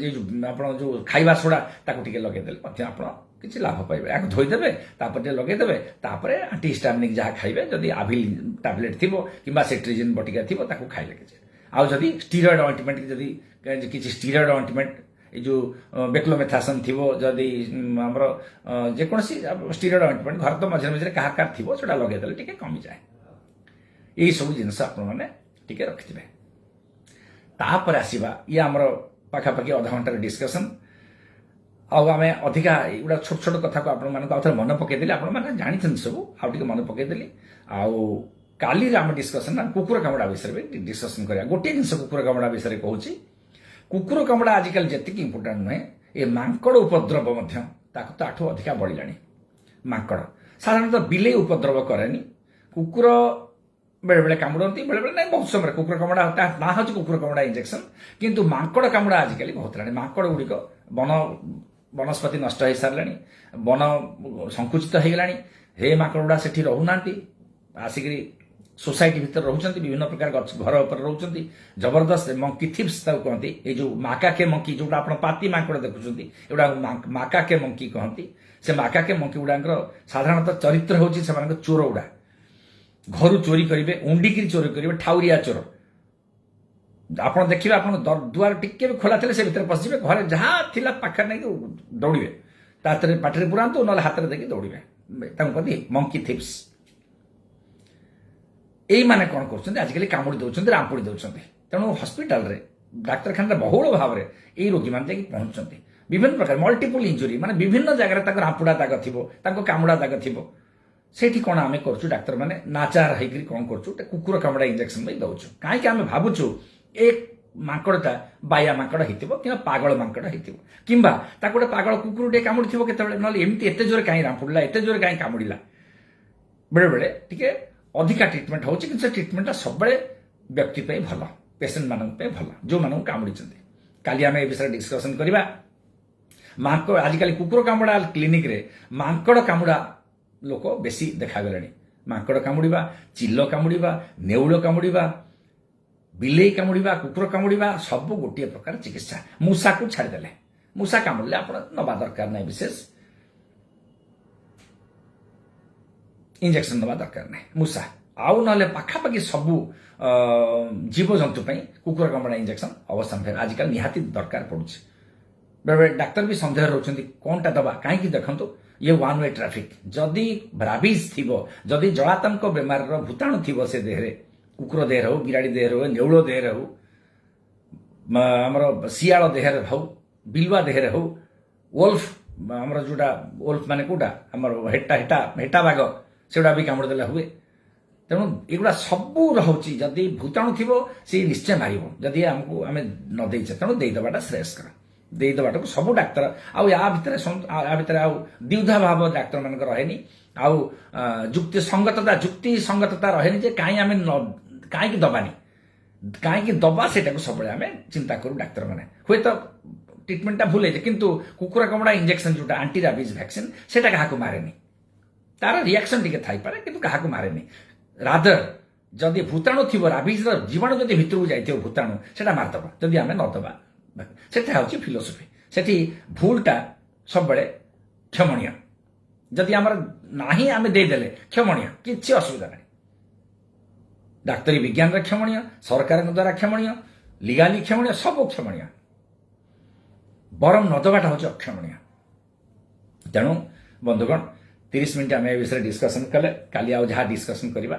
ଆପଣ ଯୋଉ ଖାଇବା ସୋଡ଼ା, ତାକୁ ଟିକେ ଲଗେଇଦେଲେ ମଧ୍ୟ ଆପଣ କିଛି ଲାଭ ପାଇବେ। ଆଗ ଧୋଇଦେବେ, ତାପରେ ଟିକେ ଲଗେଇଦେବେ, ତାପରେ ଆଣ୍ଟିହିଷ୍ଟାମିନିକ୍ ଯାହା ଖାଇବେ, ଯଦି ଆଭିଲ୍ ଟାବଲେଟ୍ ଥିବ କିମ୍ବା ସେଟ୍ରିଜିନ୍ ବଟିକା ଥିବ ତାକୁ ଖାଇଲେ କିଛି। ଆଉ ଯଦି ଷ୍ଟିରଏଡ୍ ଅଏଣ୍ଟମେଣ୍ଟ, ଯଦି କିଛି ଷ୍ଟିରଏଡ୍ ଅଏଣ୍ଟମେଣ୍ଟ, ଏଇ ଯୋଉ ବେକ୍ଲୋମେଥାସନ୍ ଥିବ, ଯଦି ଆମର ଯେକୌଣସି ଷ୍ଟିରଏଡ୍ ଅଏଣ୍ଟମେଣ୍ଟ ଘରେ ତ ମଝିରେ ମଝିରେ କାହାର ଥିବ, ସେଟା ଲଗେଇଦେଲେ ଟିକେ କମିଯାଏ। ଏଇ ସବୁ ଜିନିଷ ଆପଣମାନେ ଟିକେ ରଖିଥିବେ। ତାପରେ ଆସିବା, ଇଏ ଆମର ପାଖାପାଖି ଅଧଘଣ୍ଟାର ଡିସ୍କସନ୍। आम अधिका एगुड़ा छोट छोट कथा को आपने मन पकईदेली आपने जानी सब आगे मन पकईदेली काली आम डिस्कसन कुकुर कामुड़ा विषय में डिस्कसन करा गोटे जिन कुकुर कामुड़ा विषय कहूँ कुकुर कामुड़ा आजिकल जी इंपोर्टाट नुहे ये मांकड़ उपद्रव तो आठू अधिका बढ़ला मांकड़ साधारणतः बिले उपद्रव कैनि कुकुर बेले बेले कामुड़ती बेले बेले नहीं बहुत समय कुकुर कामुड़ा ना हूँ कुकुर कामुड़ा इंजेक्शन किंतु मांकड़ कामुड़ा आजिकल बहुत मांकड़ गुड़िक वन वनस्पति नष्ट हो सारे वन संकुचित हो गला हे मांकड़ गुड़ा से रोना आसिक सोसाइटी भितर रोचंती विभिन्न प्रकार घर उपर रोचंती जबरदस्त मंकी थिप्स कहती ये जो माकाके मंकी जोटा आप पाती मांकड़ देखुंत एगुड़ा माकाके मंकी कहती से माकाके मंकी गुड़ा साधारणतः चरित्र हूँ से चोर गुड़ा घर चोरी करेंगे उंडिकी चोरी करेंगे ठाउरिया चोर आप देखिए आप दुआर टिके भी खोला थे से भीतर पशिजे घर जहाँ थिला पाखे नहीं दौड़े पाटे पुरातु ना हाथ में देखिए दौड़े कहती मंकी थिप्स यही माने कौन कर आजिकल कामुड़ी दौरान रामपुड़ी दौरान तेणु हस्पिटाल डाक्तखाना बहुल भाव में यही रोगी मैंने पहुंचते विभिन्न प्रकार मल्टीपल इंजुरी माने विभिन्न जगह रामपुड़ा दाग थी कामुड़ा दाग थी से कौन आम कर डाक्तर मैंने नाचार होकर कौन कर कुकुर कामुड़ा इंजेक्शन भी दौचु कहीं आम भावुँ एक मांकड़टा बाया मांकड़ हो कि पागल मांकड़ हो गोटे पागल कुकुर टे कामुड़ी थो ना एमती एत जोर कहीं रामपुड़ा एत जोर कहीं कामुड़ा बेले बेले टे अधिका ट्रिटमेंट हो ट्रिटमेंटा सब व्यक्ति भल पेसेंट मान भल जो मानक कामुड़ी काली आम ए विषय डिस्कसन करवा मांकड़ आजिकल कुकुर कामुड़ा क्लिनिक रे मांकड़ कामुड़ा लोक बेसी देखागले मांकड़ कामुड़ा चिल कामुड़ा नेउल कामुड़ा बिलेई कामुड़ा कुकुर कामुड़ा सब गोटे प्रकार चिकित्सा मूषा को छाड़देले मूषा कामुड़े आप नवा दरकार ना विशेष इंजेक्शन नवा दरकार ना मूषा आउ ना पाखापाखि सबू जीवजंतु कुकुर कामुड़ा इंजेक्शन अवश्य फेर आजिकल निहाती दरकार पड़ुछि बेले डाक्तर भी सन्देह रोचंती कौनटा दबा कहीं देखो ये वन वे ट्राफिक जदि राबिज थी जदि जलातंक बेमार भूताणु थी से देहरे कुकुर देहर हो बिराड़ी देहर हो नेउल देहर हो आमर सियाल देहर हो बिलुआ देहर हो वोल्फ आमर जोटा वोल्फ माने कोटा आमर हेटा हेटा हेटा बाघ सेगुड़ा भी कामुड़देला हुए तेणु एगुड़ा सबू रोचे जदि भूताणु थी सी निश्चय मार जदि आमको आम न देचे तेणु देदेवाटा श्रेयस्कर देदेवाटा को सब डाक्तर आ भितर द्विधा भाव डाक्तर मान रहे आउ जुक्ति संगतता रहे कहीं आम कहीं दबानी कहीं दबा से सब आम चिंता करूँ डाक्तर मैंने हुए तो ट्रिटमेंटा भूल है किंतु कुकुर कामुड़ा इंजेक्शन जोटा आंटी राबिज वैक्सीन से क्या मारे तार रिएक्शन टी थी पारे कि क्या मारे रादर जदि भूताणु थी राबिज जीवाणु जदि भितर जाइए भूताणु से मारदबा जदि आम नदबा से फिलोसफी से भूलटा सब क्षमणीय जदि आम ना आम देदेले क्षमणीय किसी असुविधा ना डाक्तरी विज्ञान क्षमणीय सरकार द्वारा क्षमणीय लीगाली क्षमणीय सब क्षमणीय बरम नदबाटा हूँ अक्षमणीय तेणु बंधुगण 30 मिनिट आम ए विषय डिस्कसन कले काली आउ जहाँ डिस्कसन करवा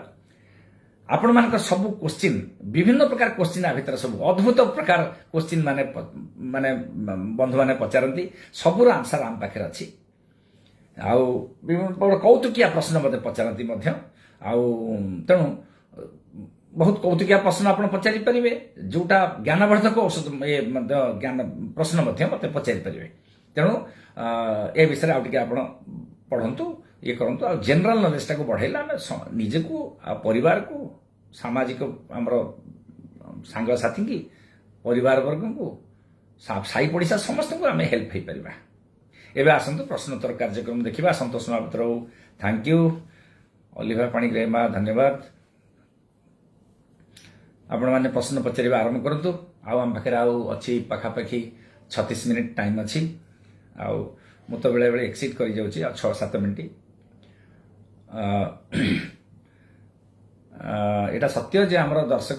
आपण मान सब क्वेश्चन विभिन्न प्रकार क्वेश्चन आ भीतर सब अद्भुत प्रकार क्वेश्चन माने माने बंधु माने पचारती सबूर आंसर आम पाखे अच्छी आउ विभिन्न कौतुकिया प्रश्न मत पचारती तेणु बहुत कौतुकिया प्रश्न आप पचारि पारे जोटा ज्ञानवर्धक औषध ये ज्ञान प्रश्न मत पचारि पारे तेणु ए विषय आउ टे आप पढ़ंतु ये करंतु आ जनरल नॉलेज को बढ़ेला आम निजे को परिवार को सामाजिक आमर सांग साथी की परिवार वर्ग को साई पड़िशा समस्त को आम हेल्प हो पार एवं आसतु प्रश्नोत्तर कार्यक्रम देखा संतोष महापात्र थैंक यू अलिभा पाणिग्राही धन्यवाद आपण मैंने प्रश्न पचार आरंभ करूँ आम पाखे अच्छी पाखापाखि 36 मिनिट टाइम अच्छी मु तो बेले बेले एक्सीड कर 6-7 मिनिट एटा सत्य जे आमर दर्शक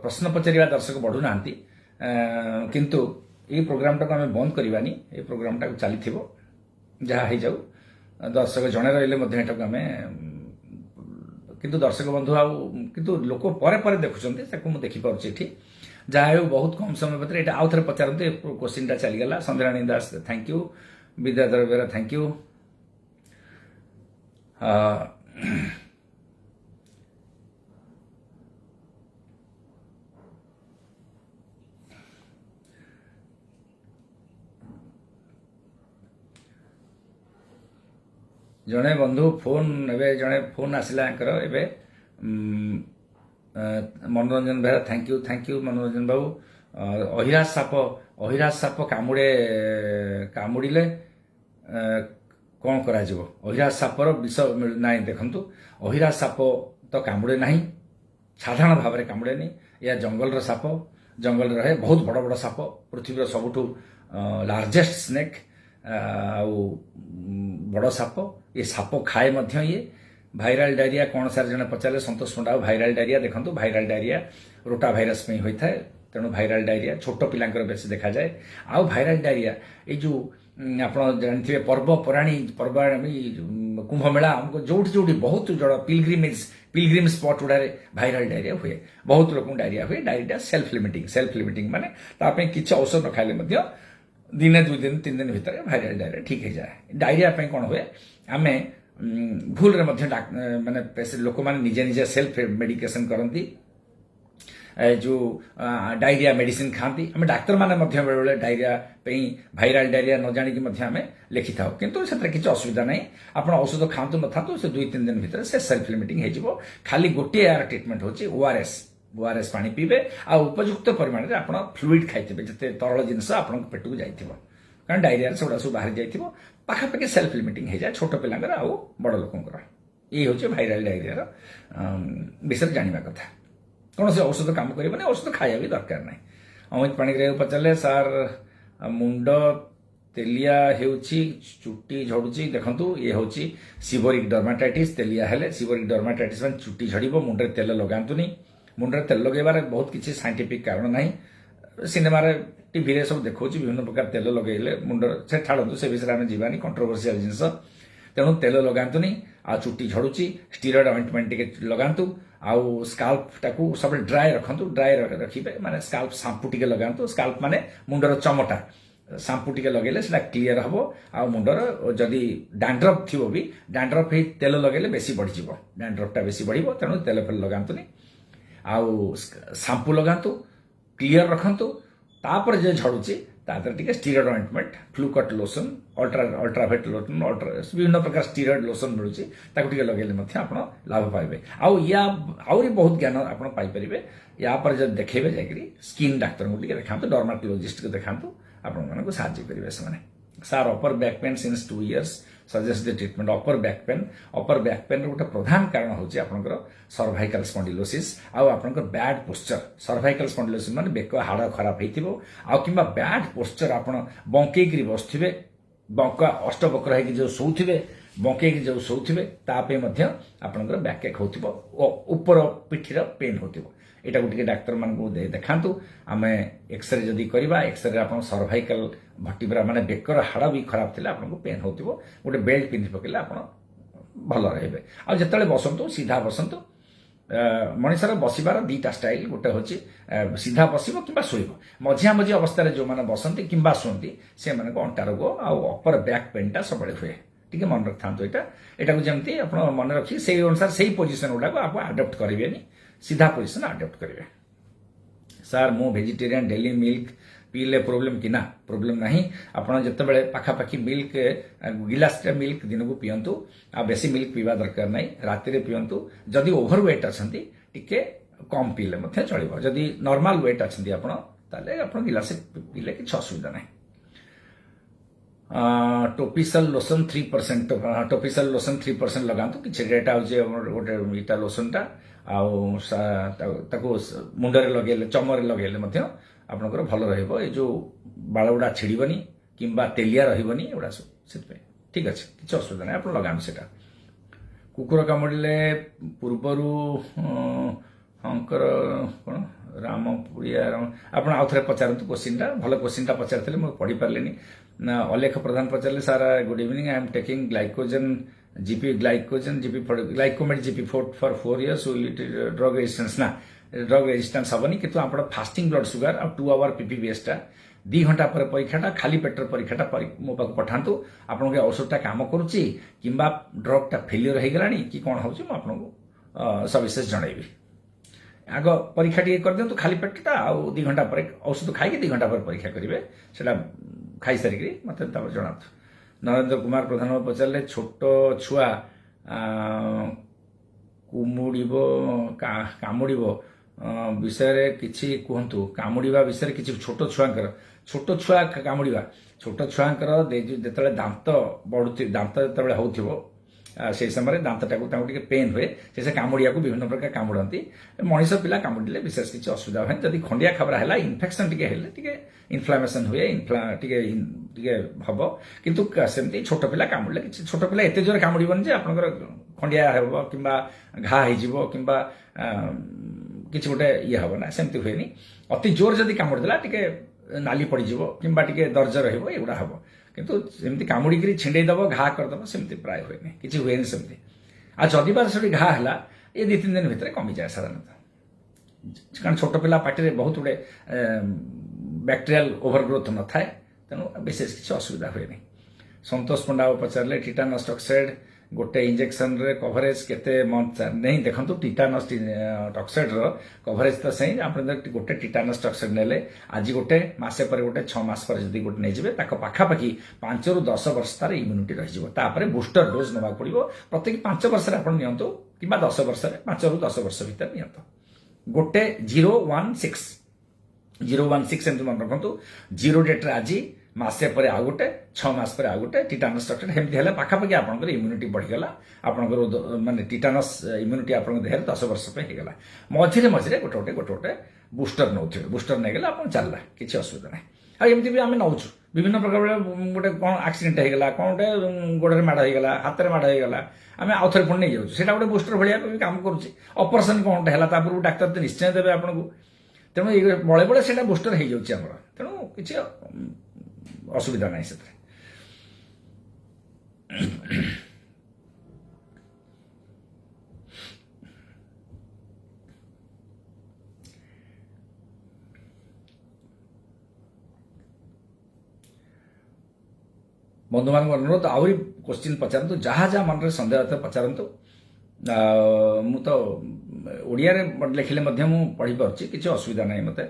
प्रश्न पचार दर्शक बढ़ू ना किंतु ये प्रोग्राम टाक आम बंद करवानी ये प्रोग्राम टाक चली जहाँ हो जाऊ दर्शक जड़े रही आम किंतु दर्शक बंधु किंतु लोक परे परे देखुं देखिपुच्छी जहाँ हो बहुत कम समय भितर ये आउ थे पचारते क्वेश्चन चलीगला Sandhyarani Das thank you Bidyadhar Bera thank you जड़े बंधु फोन ए जड़े फोन आसला ए मनोरंजन बेहरा थैंक यू मनोरंजन बाबू अहिराज साप कामुड़े कौन करा अहिराज सापर विष ना देखु अहिराज साप तो कामुड़े ना साधारण भाव में कामुड़े या जंगल साप जंगल रहे बहुत बड़ बड़ साप पृथ्वी सबुठ लार्जेस्ट स्नेक बड़ साप ये साप खाए ये भाइराल डायरिया कौन सार जने पचारे संतोष पंडा भाइराल डायरिया देखो भाइराल डायरिया रोटा भाइरस में होता है तेणु भाइराल डायरिया छोट पिलांकर बेस देखा जाए आउ भाइराल डायरिया ये जो आप जानते पर्वपराणी कुंभ मेला हमको जोटी जोटी बहुत जड़ पिलग्रिम स्पॉट गुड़ा भाइराल डायरिया हुए बहुत लोग डायरिया हुए डायरिया सेल्फ लिमिटिंग माने तापे किछि औषध न खाइले मध्य दिने 2 दिन 3 दिन भितर भाइराल डायरिया ठीक हो जाए डायरिया पे कौन हुए आमे भूल रे मध्य माने लोक माने निजे निजे सेल्फ मेडिकेशन करती जो डायरिया मेडिसिन खाती आम डाक्तर माने मध्य बेले बेले डायरिया पे भाइराल डायरिया न जानिकी मध्य आमे लिखि थाउ किंतु से किसी असुविधा नहीं आप औषध खातु न था से 2-3 दिन भितर से सेल्फ लिमिटिंग हो खाली गोटे यार ट्रिटमेंट होची ओआरएस पानी पीबे आ उपयुक्त परिमाण में आप फ्लुइड खाइबे जिते तरल जिनस आप पेट को जाइथिबो कारण डायरिया से सब बाहर जाइथिबो पाखापाखि सेल्फ लिमिटिंग हो जाए छोट पिलांकर आ बड़ लोकंकर ये हूँ भाइराल डायरिया विषय जानवा कथा कौन से औषध काम कर औषध खाया भी दरकार ना अमित पाणिग्राही पचारे सार मुंड तेलिया होउची चुट्टी झड़ुची देखंतु ये होची सीबोरिक डर्माटाइटिस तेलिया हेले सीबोरिक डर्माटाइटिस में चुट्टी झड़िबो मुंडरे तेल लगांतुनी मुंडरे तेल लगेबार बहुत किसी साइंटिफिक कारण नाही सिनेमा रे टीवी रे सब देखौची विभिन्न प्रकार तेल लगेले मुंडर से ठाड़ू से विषय में जीवानी कंट्रोवर्शियल जिनस तेणु तेल लगांतुनी आ चुट्टी झड़ुची स्टीरॉयड ऑइंटमेंट टिके लगांतु आउ स्काल्प टाकू सब ड्राई रखंतु ड्राई रखिबे माने स्काल्प शैम्पू टिके लगांतु स्काल्प माने मुंडर चमटा शैम्पू टिके लगेले सेटा क्लियर हबो आ मुंडर जदी डैंड्रफ थिबो भी डैंड्रफ हे तेल लगेले बेसी बढ़ी जिवो डैंड्रफटा बेसी बढ़िबो तेणु तेल फेल लगांतुनी आउ शैम्पू लगांतु क्लियर रखंतु तापर जे झड़ुची तापर टिके स्टीरॉयड ऑइंटमेंट फ्लूकट लोशन अल्ट्रावेट लोशन विभिन्न प्रकार स्टीरॉयड लोशन मिलुची ताकू टिके लगेले मध्य आपण लाभ पाइबे आउ या आउरी बहुत ज्ञान आपण पाइ परिबे या पर जे देखेबे जाकरी स्किन डॉक्टर को टिके देखांतु डर्माटोलॉजिस्ट को देखांतु आपण मानको सहाय्य करिवे से माने सार upper back pain since 2 years suggest the treatment upper back pain गोटे प्रधान कारण होची आपनकर सर्वाइकल स्पॉन्डिलोसिस आ आपनकर बैड पोस्चर सर्वाइकल स्पॉन्डिलोसिस माने बेक हाड़ खराब हेतिबो आ किबा बैड पोस्चर आपण बंकेकरी बसथिबे बंका अष्टवक्र है कि जो सोउथिबे बंकेकरी जो सोउथिबे तापे मध्य आपनकर बैक एक होतिबो ऊपर पिठीर पेन होतिबो एटा गोटे डाक्तर मान को देखांतु आम एक्सरे जदि करवा एक्सरे आप सर्वाइकल भट्टीपुरा माने बेकर हाड़ भी खराब थिले आपको पेन होतिबो गोटे बेल्ट पिंधि पकेले आप भल रहिबे आ जतले बसंतु सीधा बसंतु मनिषर बसिबार 2टा स्टाइल गोटे होची सीधा बसिबो किंबा सोइबो मझिया मझी अवस्था रे जो माने बसंती किंबा सोंती से माने को अंटा रोग आ अपर बैक पेनटा सबले हुए ठीक मन रखथांतु एटा को जेमती आपण मन रखी सेही अनुसार सेही पोजीशन गुडा को आप अडॉप्ट करिवेनी सीधा पोजीशन अडॉप्ट करेंगे सर मो वेजिटेरियन डेली मिल्क पीले प्रोब्लेम कि ना प्रोब्लेम नहीं आपड़ जिते बड़े पाखापाखि मिल्क गिलास मिल्क दिन को पियंतु आ बेसी मिल्क पीवा दरकार नहीं राति रे पियंतु जदि ओभर वेट अच्छा टिके कम पीले चलो जदि नॉर्मल वेट अच्छा आपड़ ताले आप गिलास पीले किसी असुविधा नहीं टोपिसल लोशन 3% टोपिसल लोशन 3% लगातु कि रेटा हूँ गोटे इटा लोशनटा आको मुंडरे लगे चमरे लगे आपनकर भल रहिबो ये जो बाल गुड़ा छिड़बनी किंबा तेलिया रहिबनी एगुड़ा सब ठीक अच्छे किसी असुविधा नहीं आप लगानु सेटा कुकुर कामुड़िले पूर्वरु हंकर कौन राम पुड़िया आप आउ थे पचारतु क्वेश्चनटा भल क्वेश्चनटा पचार मुझे पढ़ी पारे अलेख प्रधान पचारे सार good evening I am taking glycogen GP Glycomet GP for 4 years will it drug resistance ना ड्रग रेजिस्टेंस हेनी कि आप फास्टिंग ब्लड सुगर और 2 आवर पीपीबीएसटा 2 घंटा पर परीक्षाटा खाली पेटर परीक्षाटा मो पाक पठातु आपन औषधटा काम करुच्ची कि ड्रगटा फेलियर हो गलानी कि कौन हो आपको सविशेष जनइबी आग परीक्षा टी कर दिंतु खाली पेटा आउ 2 घंटा पर औषध खाई 2 घंटा पर परीक्षा करेंगे से खाई सारिक मत जनातु नरेंद्र कुमार प्रधान पचारे छोट छुआ कामुड़ विषय किसी कहतु कामुड़ा विषय किसी छोट छुआ कामुड़ा छोट छुआंकर जो दांत बढ़ु दांत जो हो से समय दांतटा पेन हुए से कामुड़िया को विभिन्न प्रकार कामुड़ती मनीष पिला कामुड़े विशेष किसी असुविधा हुए जब खंडिया खबरा है इनफेक्शन टे इनफ्लामेसन हुए हम किंतु सेमती छोट पिला कामुड़े कि छोट पिला एत जोर कामुड़न जे आपंकर खंडिया हो कि घा हो कि किसी गोटे ये हम ना सेमती हुए अति जोर जदि कामुड़देला टे नाली पड़ज कि दर्ज रुड़ा हम किंतु सेमती कामुड़ी छिंडेदब घा करदब सेमती प्राय हुए किसी हुए सेमती आ जदि बार से घा है ये 2-3 दिन भितर कमी जाए साधारणतः कारण छोट पिला पार्टी बहुत गुड़े बैक्टेरियल ओभरग्रोथ न थाए तेणु विशेष किसी असुविधा हुए संतोष पंडा पचारे टिटानस टॉक्साइड गोटे इंजेक्शन रे कवरेज केते मंथ नहीं देखो टिटानस टॉक्साइड रो कवरेज तो सही आप गोटे टिटानस टॉक्साइड नेले आज गोटे मसे पर गोटे 6 मास पर जदि गोटे नहीं जाए पाखापाखि 5 ରୁ 10 वर्ष तार इम्यूनिटी रही बूस्टर डोज ना पड़ो प्रत्येक 5 वर्ष आप नियंतु कि 10 वर्ष 5 ରୁ 10 वर्ष भितर नियंतु गोटे 016 एमती मन रखु 0 डेट आज मसे पर आउ गोटे 6 मास पर आउ गोटे टिटानस टॉक्साइड एमती है पाखापाखि आपंकर इम्यूनिटी बढ़ीगला आपंकर माने टिटानस इम्यूनिटी आप देह 10 वर्ष होगा मझे मझे गोटे गोटे बूस्टर नौ बूस्टर नहीं गला आप चलला किसी असुविधा ना आमती भी आम नौ विभिन्न प्रकार गोटे कौन एक्सीडेंट होगा कौन गोटे गोड़े माड़ होगा हाथ में माड़ होगा आम आउ थे पुणी नहीं जाऊँ से गोटे बूस्टर भाई काम करुच्चे ऑपरेशन कौन है डाक्तर तो निश्चय देवे आपको तेणु ये बड़े बड़े से बूस्टर हो जाए तेणु किसी असुविधा नहीं से बंधु मान अनुरोध आहरी क्वेश्चन पचारतु जहाँ जहाँ मन में सन्देह था पचारतु मु तो ओडिया रे लिखिले मध्य मु पढ़ी पार्ची किसी असुविधा नहीं मते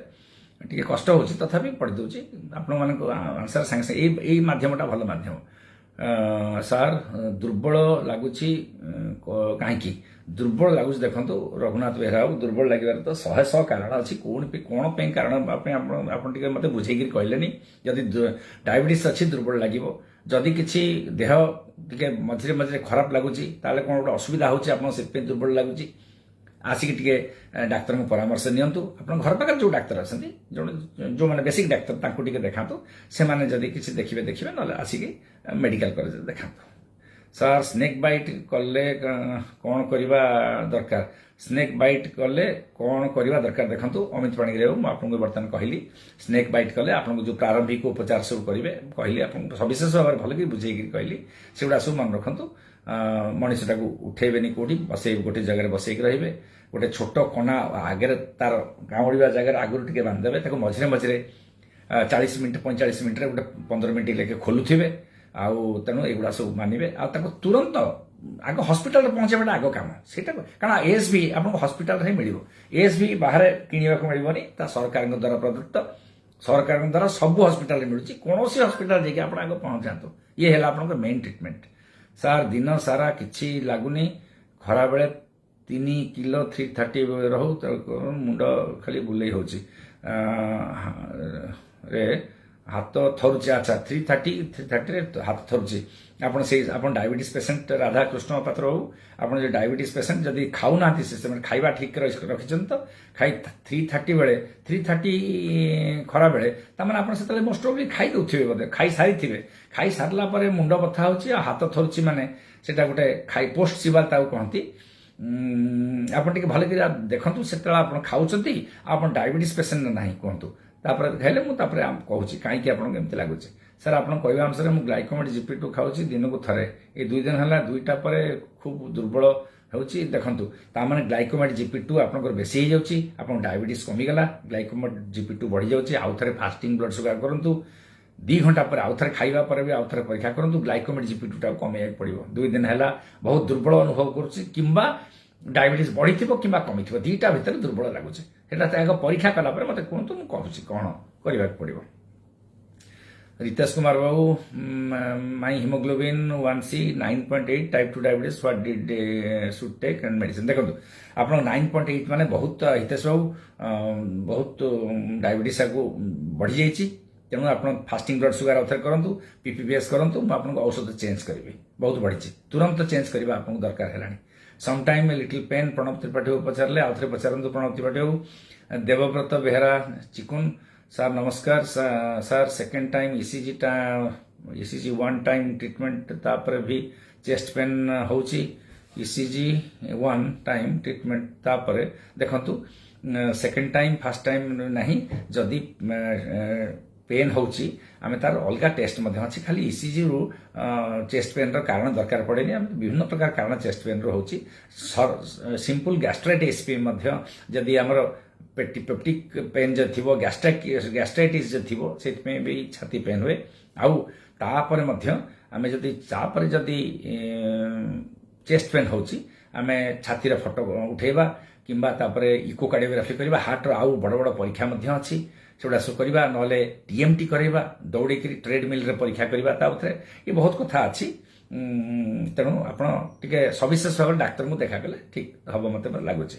टिके कष्ट होची तथापि पढ़ी दउची आपण मानको आंसर संगे संगे एई माध्यमटा भल माध्यम सार दुर्बल लागुची काहेकि दुर्बल लागुची देखंतु रघुनाथ बेहरा दुर्बल लागिबार तो 100 कारण अछि कोन पे कारण आपण टिके मते बुझेगिर कहलेनी जदि डायबिटीज अछि दुर्बल लागिबो जदि किछि देह टिके मझिरे मझिरे खराब लागुची ताले कोन गोटे असुविधा होची आपण से दुर्बल लागुची आसिक टिके डाक्तर को परामर्श नियंतु अपन घर पाकर जो डाक्तर अछंती जो माने बेसिक डाक्तर तांको टिके देखातु से माने जदि किछि देखिबे न आसिक मेडिकल कॉलेज देखातु सर स्नेक बाइट कले कौन करबा दरकार स्नेक बाइट कले कौन करबा दरकार देखंतु अमित पाणिग्राही मु आपन को बर्तन कहली स्नेक बाइट कले आपन जो प्रारंभिक उपचार सब करिवे कहली आपन सविशेष भाव भल कि बुझेई कहली सेगुडा सब मन रखंतु मनीषटा को उठेबेनी कोठी बसे गोटे जगह बसई रहिबे गोटे छोट कणा आगे तार कामुड़ा जगह आगुरी टिके बांधिदेवे ताको मझिरे मझिरे 40 मिनट 45 मिनट गोटे 15 मिनट लेखे खोलुथिबे आउ तेणु एगुड़ा सब मानिबे आ तुरंत आग हॉस्पिटल पहुंचाटा आग काम से कारण एएसबी आपको हॉस्पिटल ही मिल एएसबी बाहर किणवाक मिलबनी सरकार द्वारा प्रदत्त सरकार द्वारा सब हॉस्पिटल मिलूँ कौन हॉस्पिटल जाकि आप आग पहुंचातु ये है आप मेन ट्रिटमेंट सार दिन सारा किछि लगुनि खरा बेले 3 किलो 330 रहू मुंड खाली बुले हो हाथ थरुचे अच्छा 330 रे हाथ थरुचे आपन से आपन डायबिटीज पेशेंट राधा कृष्ण पात्र हो आपन जो डायबिटीज पेशेंट जदि खाऊ ना से खाइबा ठीक रखिछन तो खाई 330 बेले 330 खरा बेले तमाने आपन सेतले मोस्ट ऑफली खाई दउथिबे बदे खाई सारला परे मुंड बथा होची हाथ थरुची माने सेटा गोटे खाई पोस्ट सिबा ताऊ कहंती आपन टिके भले कि देखंतु सेतला आपन खाउचंती आपन डायबिटीज पेशेंट नाही कहंतु तापर खाइले मु तापर कहूँ कहीं आपको एमती लगुच सर आप कहवा अनुसार मुझे ग्लाइकोमेट GP2 खाऊँ दिन को थे ये 2 दिन है 2टा पर खूब दुर्बल ହେଉଛି ଦେଖନ୍ତୁ ତାମାନେ ଗ୍ଲାଇକୋମେଟ୍ GP2 ଆପଣଙ୍କର ବେଶୀ ହେଇଯାଉଛି, ଆପଣଙ୍କ ଡାଇବେଟିସ୍ କମିଗଲା, ଗ୍ଲାଇକୋମେଟ୍ GP2 ବଢ଼ିଯାଉଛି, ଆଉ ଥରେ ଫାଷ୍ଟିଂ ବ୍ଲଡ୍ ସୁଗାର କରନ୍ତୁ, 2 ଘଣ୍ଟା ପରେ ଆଉ ଥରେ ଖାଇବା ପରେ ବି ଆଉ ଥରେ ପରୀକ୍ଷା କରନ୍ତୁ, ଗ୍ଲାଇକୋମେଟ୍ GP2 ଟାକୁ କମେଇବାକୁ ପଡ଼ିବ। 2 ଦିନ ହେଲା ବହୁତ ଦୁର୍ବଳ ଅନୁଭବ କରୁଛି କିମ୍ବା ଡାଇବେଟିସ୍ ବଢ଼ିଥିବ କିମ୍ବା କମିଥିବ, ଦୁଇଟା ଭିତରେ ଦୁର୍ବଳ ଲାଗୁଛି, ସେଟା ଆଗ ପରୀକ୍ଷା କଲା ପରେ ମୋତେ କୁହନ୍ତୁ, ମୁଁ କହୁଛି କ'ଣ କରିବାକୁ ପଡ଼ିବ। Ritesh Kumar Babu, my haemoglobin 1C 9.8, type 2 diabetes, what did should take and medicine. देखो आप 9.8 माने बहुत, हितेश बाबू बहुत डायबिटीज को बढ़ी जाइए, तेणु आप फास्टिंग ब्लड सुगर आउ थे करूँ, PPBS करूँ, मुझे आपको औषध चेंज करी, बहुत बढ़ी, तुरंत चेंज करवा आपको दरकार है। Sometime little pain, Pranab Tripathi पचारे, आउ थे पचारतु प्रणव त्रिपाठी। देवव्रत बेहरा चिकुन, सर नमस्कार sir, second time ECG 1 time treatment तापर भी चेस्ट पेन होची, ECG 1 टाइम ट्रीटमेंट तापर देखंतु सेकेंड टाइम फर्स्ट टाइम नहीं, जदि पेन होची आमे तार अलगा टेस्ट मध्य अछि, खाली ECG रु चेस्ट पेन रो कारण दरकार पड़ेनी, विभिन्न प्रकार कारण चेस्ट पेन रो होची। सिंपल गैस्ट्राइटिस पे मध्य जदि हमर पेप्टिक पेन जो थी, गैस्ट्राइटिस जो थी, से भी छाती पेन हुए, आउ तापर मध्य आमे जदि चेस्ट पेन होची आमे छातीर फोटो उठेबा किंबा तापर इकोकार्डियोग्राफी करबा, हार्ट रो आउ बड़ बड़ परीक्षा मध्य अछि, सेडा सब करबा, नले TMT करबा, दौड़ी करी ट्रेडमिल रे परीक्षा करबा, ताउथरे ये बहुत कथा अछि। तेणु आपण टिके सविशेष भाव डाक्टर को देखा कले ठीक हम मत लगुच।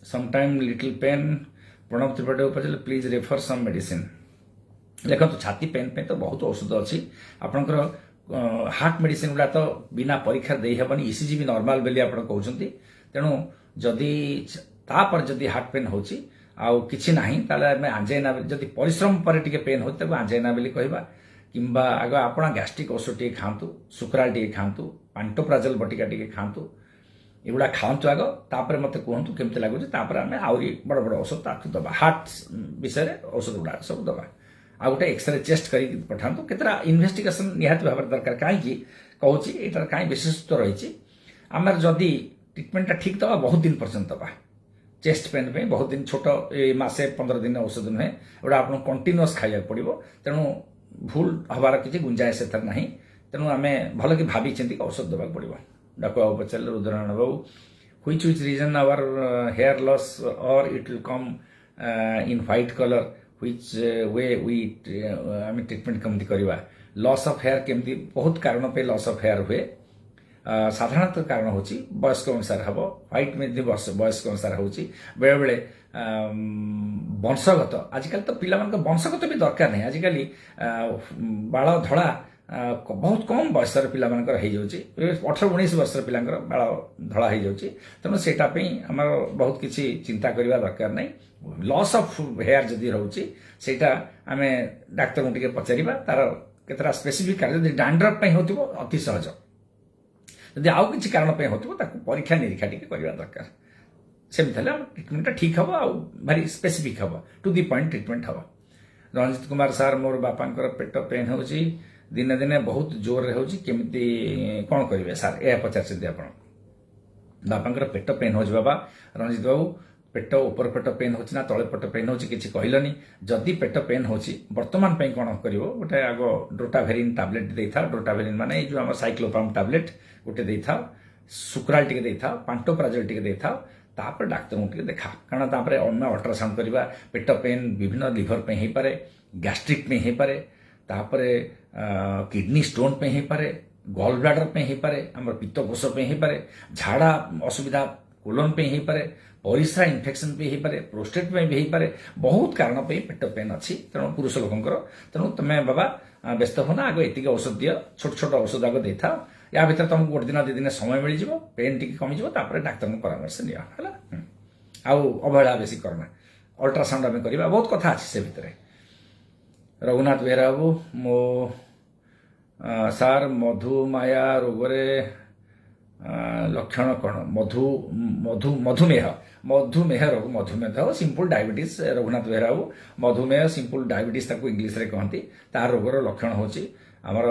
Sometime little pain, Pranab Tripathi पचारे, प्लीज रेफर सम मेडिसिन। देखो छाती पेन पे तो बहुत औषध अच्छी, आपंकर हार्ट मेडिसिन गुड़ा तो बिना परीक्षा दे हेबनी, ECG भी नॉर्मल बेली आप कहते, तेणु जदि तापर जदि हार्ट पेन होची आउ किछि नाही, ताले आमे आंजाइना, जदि परिश्रम पर टिके पेन होती ताको आंजाइना बेली कहबा, किंबा आग आपण गैस्ट्रिक औषध टिके खांतु, सुक्राल टिके खांतु, पांटोप्राजल बटिका टिके खांतु, एगुड़ा खातु आग, तापर मत कहतु केमती लगुच, तापर आमे आउरी बड़ बड़ औषध ताकु दबा, हार्ट विषय औषध गुड़ा सब दबा, आ गोटे एक्सरे चेस्ट कर पठातु, केतरा इन्वेस्टिगेशन निहाती भाव दरकार, कहीं कहूँ यार कहीं विशेषत्व रही, आमर जदि ट्रिटमेंटा ठीक दबा बहुत दिन पर्यंत दबा, चेस्ट पेन पे बहुत दिन, छोट मासे 15 दिन औषध नुहे, गोटा आप कंटिन्यूअस खाया पड़ो, तेणु भूल हबार किसी गुंजाइश ना, तेणु आम भल कि भावी चिंतिक औषध देवा पड़ो। डाक्टर बाबू पचारे, Rudranarayan Babu, which reason our hair loss or it will come in white color, which way we treatment केमती करवा, लॉस ऑफ हेयर केमती, बहुत कारण पे लॉस ऑफ हेयर हुए, साधारणतः कारण होची वयस्क अनुसार हम, व्हाइट में वयस्क अनुसार होची, बेले बेले वंशगत, आजिकल तो पिला वंशगत भी दरकार नहीं, आजिकल बाल धड़ा बहुत कम बयसर पिला 18-19 वर्ष पिला बाल धड़ा हो जाऊँगी, तेणु से बहुत किसी चिंता करवा दरकार नहीं। लॉस ऑफ हेयर जदि रोचे सेटा आम डाक्तर को पचार, तार केतरा स्पेसिफिक कारण, डैंड्रफ होती अति सहज, जदि आउ किसी कारण हो परीक्षा निरीक्षा टी करवा दरकार, सेमती ट्रिटमेंट ठीक हम, आ भारी स्पेसिफिक हम, टू दी पॉइंट ट्रिटमेंट हम। रंजित कुमार सार, मोर बापा पेट पेन हो दिने दिने बहुत जोर रे होची, केमिति कौन करेंगे सार, यह पचार आप बापा पेट पेन हो बाबा। रंजित बाबू, पेट ऊपर पेट पेन हो ना तले पेट पेन हो किसी कहलनी, जदि पेट पेन हो बर्तमान कौन कर गोटे आग ड्रोटाभेरिन टैबलेट दे था, ड्रोटाभेरिन माने जो आम साइक्लोपाम टैबलेट गोटे दे था, सुक्राल टिके दे था, पांटोप्राजल टिके दे था, तापर डाक्तर को टिके देखा, कारण तापर अन्य अल्ट्रासाउंड करवा, पेट पेन विभिन्न लिभर पे हो पारे, गैस्ट्रिक पे हो पारे, तापर किडनी स्टोन पे हो पारे, गॉल ब्लाडर पे हो पारे, आम पित्तकोष पे हो पारे, झाड़ा असुविधा कोलन पे हो पारे, परिस्रा इन्फेक्शन पे हो पारे, प्रोस्टेट पे भी हो पारे, बहुत कारण पे पेट पेन अच्छी, तेणु पुरुष लोकंकर, तेणु तुम बाबा व्यस्त होना, आगे एतिक औषध दियो, छोट छोट औषध आगे दे था, या भीतर तुमको गोटे दिन 2 दिन समय मिल जाव, पेन टी कमिज, डाक्तर परामर्श नि अवहेला बेसी करना, अल्ट्रासाउंड आम करवा, बहुत कथा अच्छी से भितर। रघुनाथ बेहरा बाबू, मो सार मधुमाया रोगरे लक्षण कौन, मधुमेह रोग, मधुमेह सिंपल डायबिटीज, रघुनाथ बेहरा बाबू, मधुमेह सिंपल डायबिटीज ताको इंग्लिश रे कहती, तार रोगर लक्षण होची आमर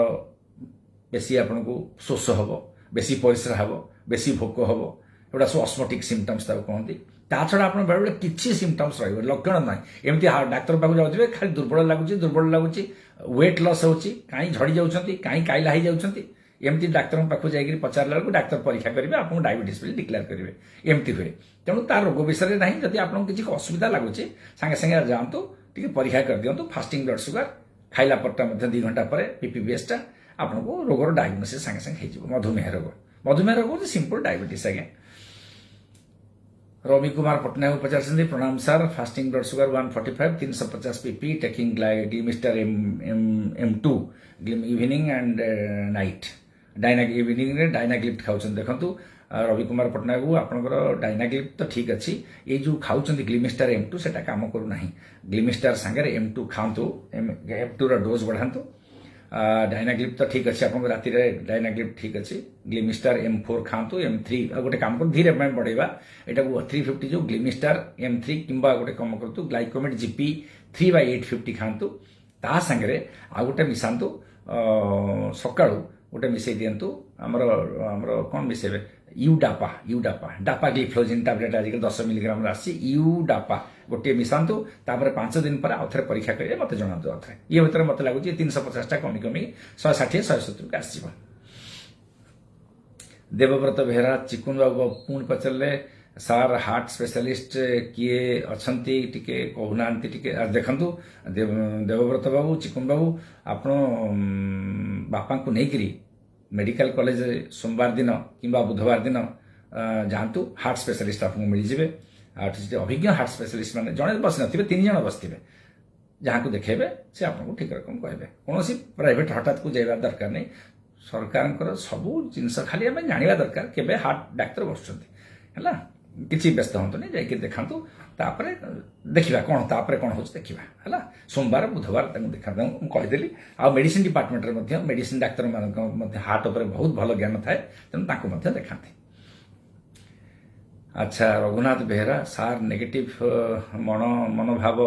बेसी आपन को शोष हम, बेसी परिश्रा हम बेसी भोक हम एगुड़ा सब अस्मोटिक सिम्पटम्स कहते ता छड़ा आप बेले बेले किसी सिम्पटम्स लक्षण ना एमती डाक्तर पाक जाऊे खाली दुर्बल लगुच वेट लॉस होची कहीं झड़ी जाउछंती कहीं काइला हो जाउछंती एमती डाक्तर पाखु जाइए पचारा बेलू डाक्तर परीक्षा करेंगे आपको डायबिटीज बोली डिक्लेयर करेंगे एमती हुए तेणु तार रोग विषय में ना जब आपको किसी असुविधा लगुच सागे सागे जातु टी परीक्षा कर दिंतु फास्टिंग ब्लड सुगर खाइला परटा 2 घंटा पर पीपीबीएस टा आपको रोगर डायग्नोसिस सागे सागे हो मधुमेह रोग हूँ सिंपल डायबिटीज आज्ञा रवि कुमार पट्टनायक पचार प्रणाम sir fasting blood sugar 145 350 PP taking Glimestar M2 evening and night evening Dynaglipt खाऊँ देखो रवि कुमार पट्टनायक आपंकर डायनाग्लिप्ट तो ठीक अच्छी ये जो खाऊँ ग्लिमिस्टर M2 से काम करूना ग्लिमिस्टर सांगे M2 खातु M2 डोज बढ़ातु डायनाग्लिप्ट तो ठीक अच्छे आपको राति डायनाग्लिप्ट ठीक अच्छे ग्लिमिस्टर M4 खातु M3 गोटे काम कर धीरे बढ़ेगा यहाँ 350 जो ग्लिमिस्टर M3 कि गोटे कम करूँ ग्लाइकोमेट GP 3/850 खातु ता सांगे आ गोटे मिसातु सका गोटे मिसई दिंतु आमर कौन मिसेबे डापा ग्लिफ्लोजिन टैबलेट आजिकल 10 मिलीग्राम आसी डापा गोटे मिसातु 5 दिन पर आउ थे परीक्षा करेंगे मत जनातु आउे ये भितर मत लगुच 350 टा कमी 160-170 को आसव देवव्रत बेहरा चिकुन बाबू पुणी पचारे सार हार्ट स्पेशलिस्ट किए अच्छा टिके कहूना देखु देवव्रत बाबू चिकुन बाबू आप बापा को लेकरी मेडिकल कॉलेज सोमवार दिन कि बुधवार दिन जातु हार्ट स्पेशलिस्ट आपको मिलଯିवे अभिज्ञ हार्ट स्पेशलिस्ट मैंने जड़े बस न 3 जन बसते जहाँ को देखेबे से आपको ठीक रकम कहे कौन प्राइवेट हठात को जाइबा दरकार नहीं सरकार सबू जिनस खाली आम जाना दरकार केबे हार्ट डाक्तर बसुँच है किसी व्यस्त हूँ जाकि देखा देखा कौन तापर कौन हो देखा है सोमवार बुधवार देखा कहीदेली आ मेडिसिन डिपार्टमेंट मेडिसिन डाक्तर मान हार्ट उपर बहुत भल ज्ञान थाए तेणु देखा अच्छा रघुनाथ बेहरा सार नेगेटिव मनोभाव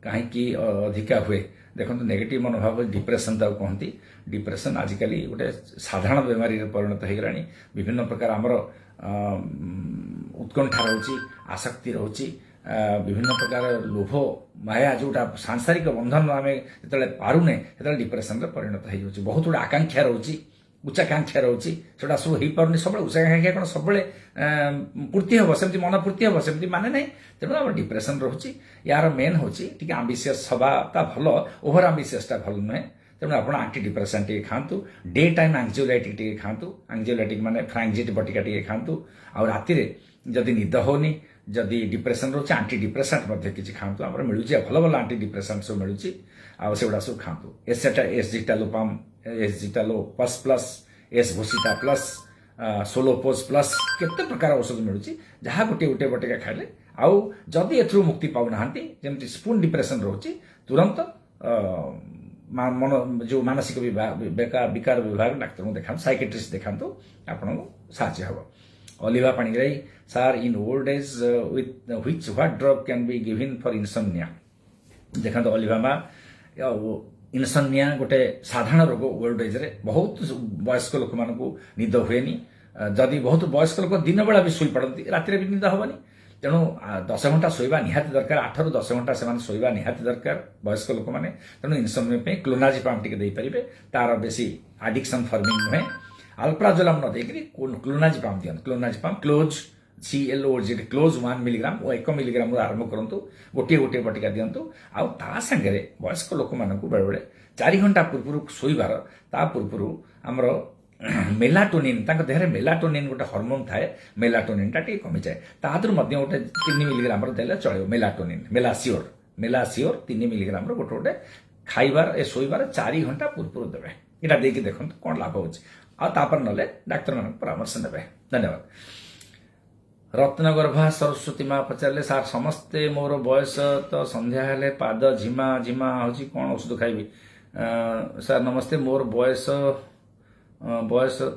कहीं अधिका हुए देखो नेगेटिव मनोभाव डिप्रेशन ताको कहती डिप्रेशन आजिकल गोटे साधारण बेमारी परिणत हो गलानी विभिन्न प्रकार आमर उत्कंठा रोची आसक्ति रोची विभिन्न प्रकार लोभ माया जोटा सांसारिक बंधन आम जो पारुने से डिप्रेशन परिणत हो बहुत गुड़ा आकांक्षा रोची उच्चाकांक्षा रोची से सब हो पार सब उच्चाकांक्षा कौन सब पूर्ति हम सेमती मन पूर्ति हम सेमती माने ना तेणु आम डिप्रेशन रोची यार मेन हूँ आम्बिशियस हवाटा भल ओभर आम्बिशियसटा भल नुहे तेणु आप आंटी डिप्रेशन टी खातु डे टाइम एंग्जाइटी टी खातु एंग्जाइटी माने फ्रांगजिट बटिका टी खातु आ राति जदि निद होनी जदि डिप्रेशन रोचे आंटी डिप्रेसेंट किसी खातु आम मिलूँ भल भल आंटी डिप्रेसेंट सब मिलूँ आगुड़ा सब खातु एसजिटालोपाम एसजिटालोपस प्लस एसभोसिटा प्लस सोलोपोज प्लस केते प्रकार औषध मिलूँ जहाँ गोटे गोटे बटिका खाइले आउ जदि एथरू मुक्ति पाऊना जमी स्पून डिप्रेशन रोचे तुरंत मन जो मानसिक विकार विभाग डाक्तर को देखा साइकेट्रिस्ट देखा आपको साहाय्य हम अलिभा पाणिग्राही सार in old age with which what drug can be given for insomnia देखा अलिभा माँ इनसोमनिया गोटे साधारण रोग ओल्ड एज रे बहुत वयस्क लोक मान निद हुए जदि बहुत वयस्क लोक दिन बेला भी शुई पड़ती राति भी निद हेनी तेणु 10 घंटा शोवा निहाती दरकार 8 ରୁ 10 घंटा से शोवा निहाती दरकार वयस्क लोक मैंने तेणु इनसोमनिया क्लोनाजिपाम टी देपारे तार बेसी आडिक्शन फर्मिंग नुहे अल्प्राजोलाम न देकरी क्लोनाजिपाम दिखाँ clonazepam close CLOZ close 1 milligram 1 milligram आरंभ करूँ गोटे गोटे बटिका दिंतु आ सागे वयस्क लोक मानक बेले बेले 4 घंटा पूर्व शोबार ता पूर्व आमर मेलाटोनिन देह मेलाटोनिन गोटे हॉर्मोन थाए मेलाटोनिन टा कमी जाए तादर गोटे 3 मिलीग्राम देले चलो मेलाटोनिन मेलासियोर 3 मिलीग्राम गोटे गोटे खाइबार शोबार 4 घंटा पूर्व देवे यहाँ देखिए देखो कौन लाभ हो ना डाक्तर मान परामर्श ने धन्यवाद रत्नगर्भा सरस्वती माँ पचारे सार समस्ते मोर बयस तो संध्या हेले पाद झिमा झिमा हूँ कौन औषध खाइबी सार नमस्ते मोर बयस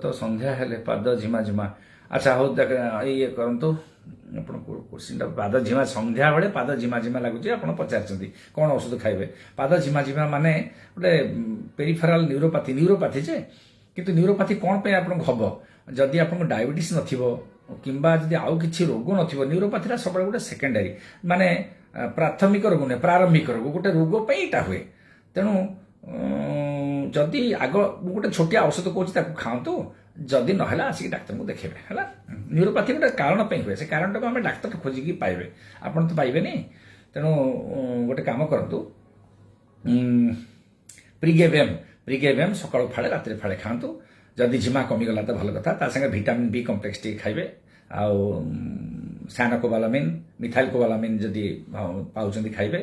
तो संध्या हेले पाद झिमा झिमा अच्छा हो देख ये करंतु क्वेश्चन पाद झिमा संध्या बेले पाद झिमा झिमा लगुच आप पचार कौन औषध खाइबे पाद झिमा झिमा माने गोटे पेरिफेराल न्यूरोपाथी जे किंतु न्यूरोपाथी कौन पे आप हम जदि आपको डायबिटीज नथिबो किंबा जदि आउ किछि रोग नथिबो न्यूरोपैथीरा सब गोटे सेकेंडरी माने प्राथमिक रोग ने प्रारंभिक रोग गोटे रोग पे एटा हुए तेणु जदि आग गोटे छोटिया औषध कहूँ ताकू खातु जदि नहला आसिक डाक्तर को देखेबे है न्यूरोपैथी गोटे कारण पे हुए से कारण टाक आम डाक्तर खोजिकी पाइबे आपन तो पाइबे नहीं तेणु गोटे काम करतु प्रिगेवियम सकाळु फाळे रात्रि फाळे खातु जदि झिमा कमिगला तो भल कथा ता संगे विटामिन बी कम्प्लेक्स टी खाइबे आउ सानोकोबालामिन मिथाइल कोबालामिन जदि पाउछन्ति खाइबे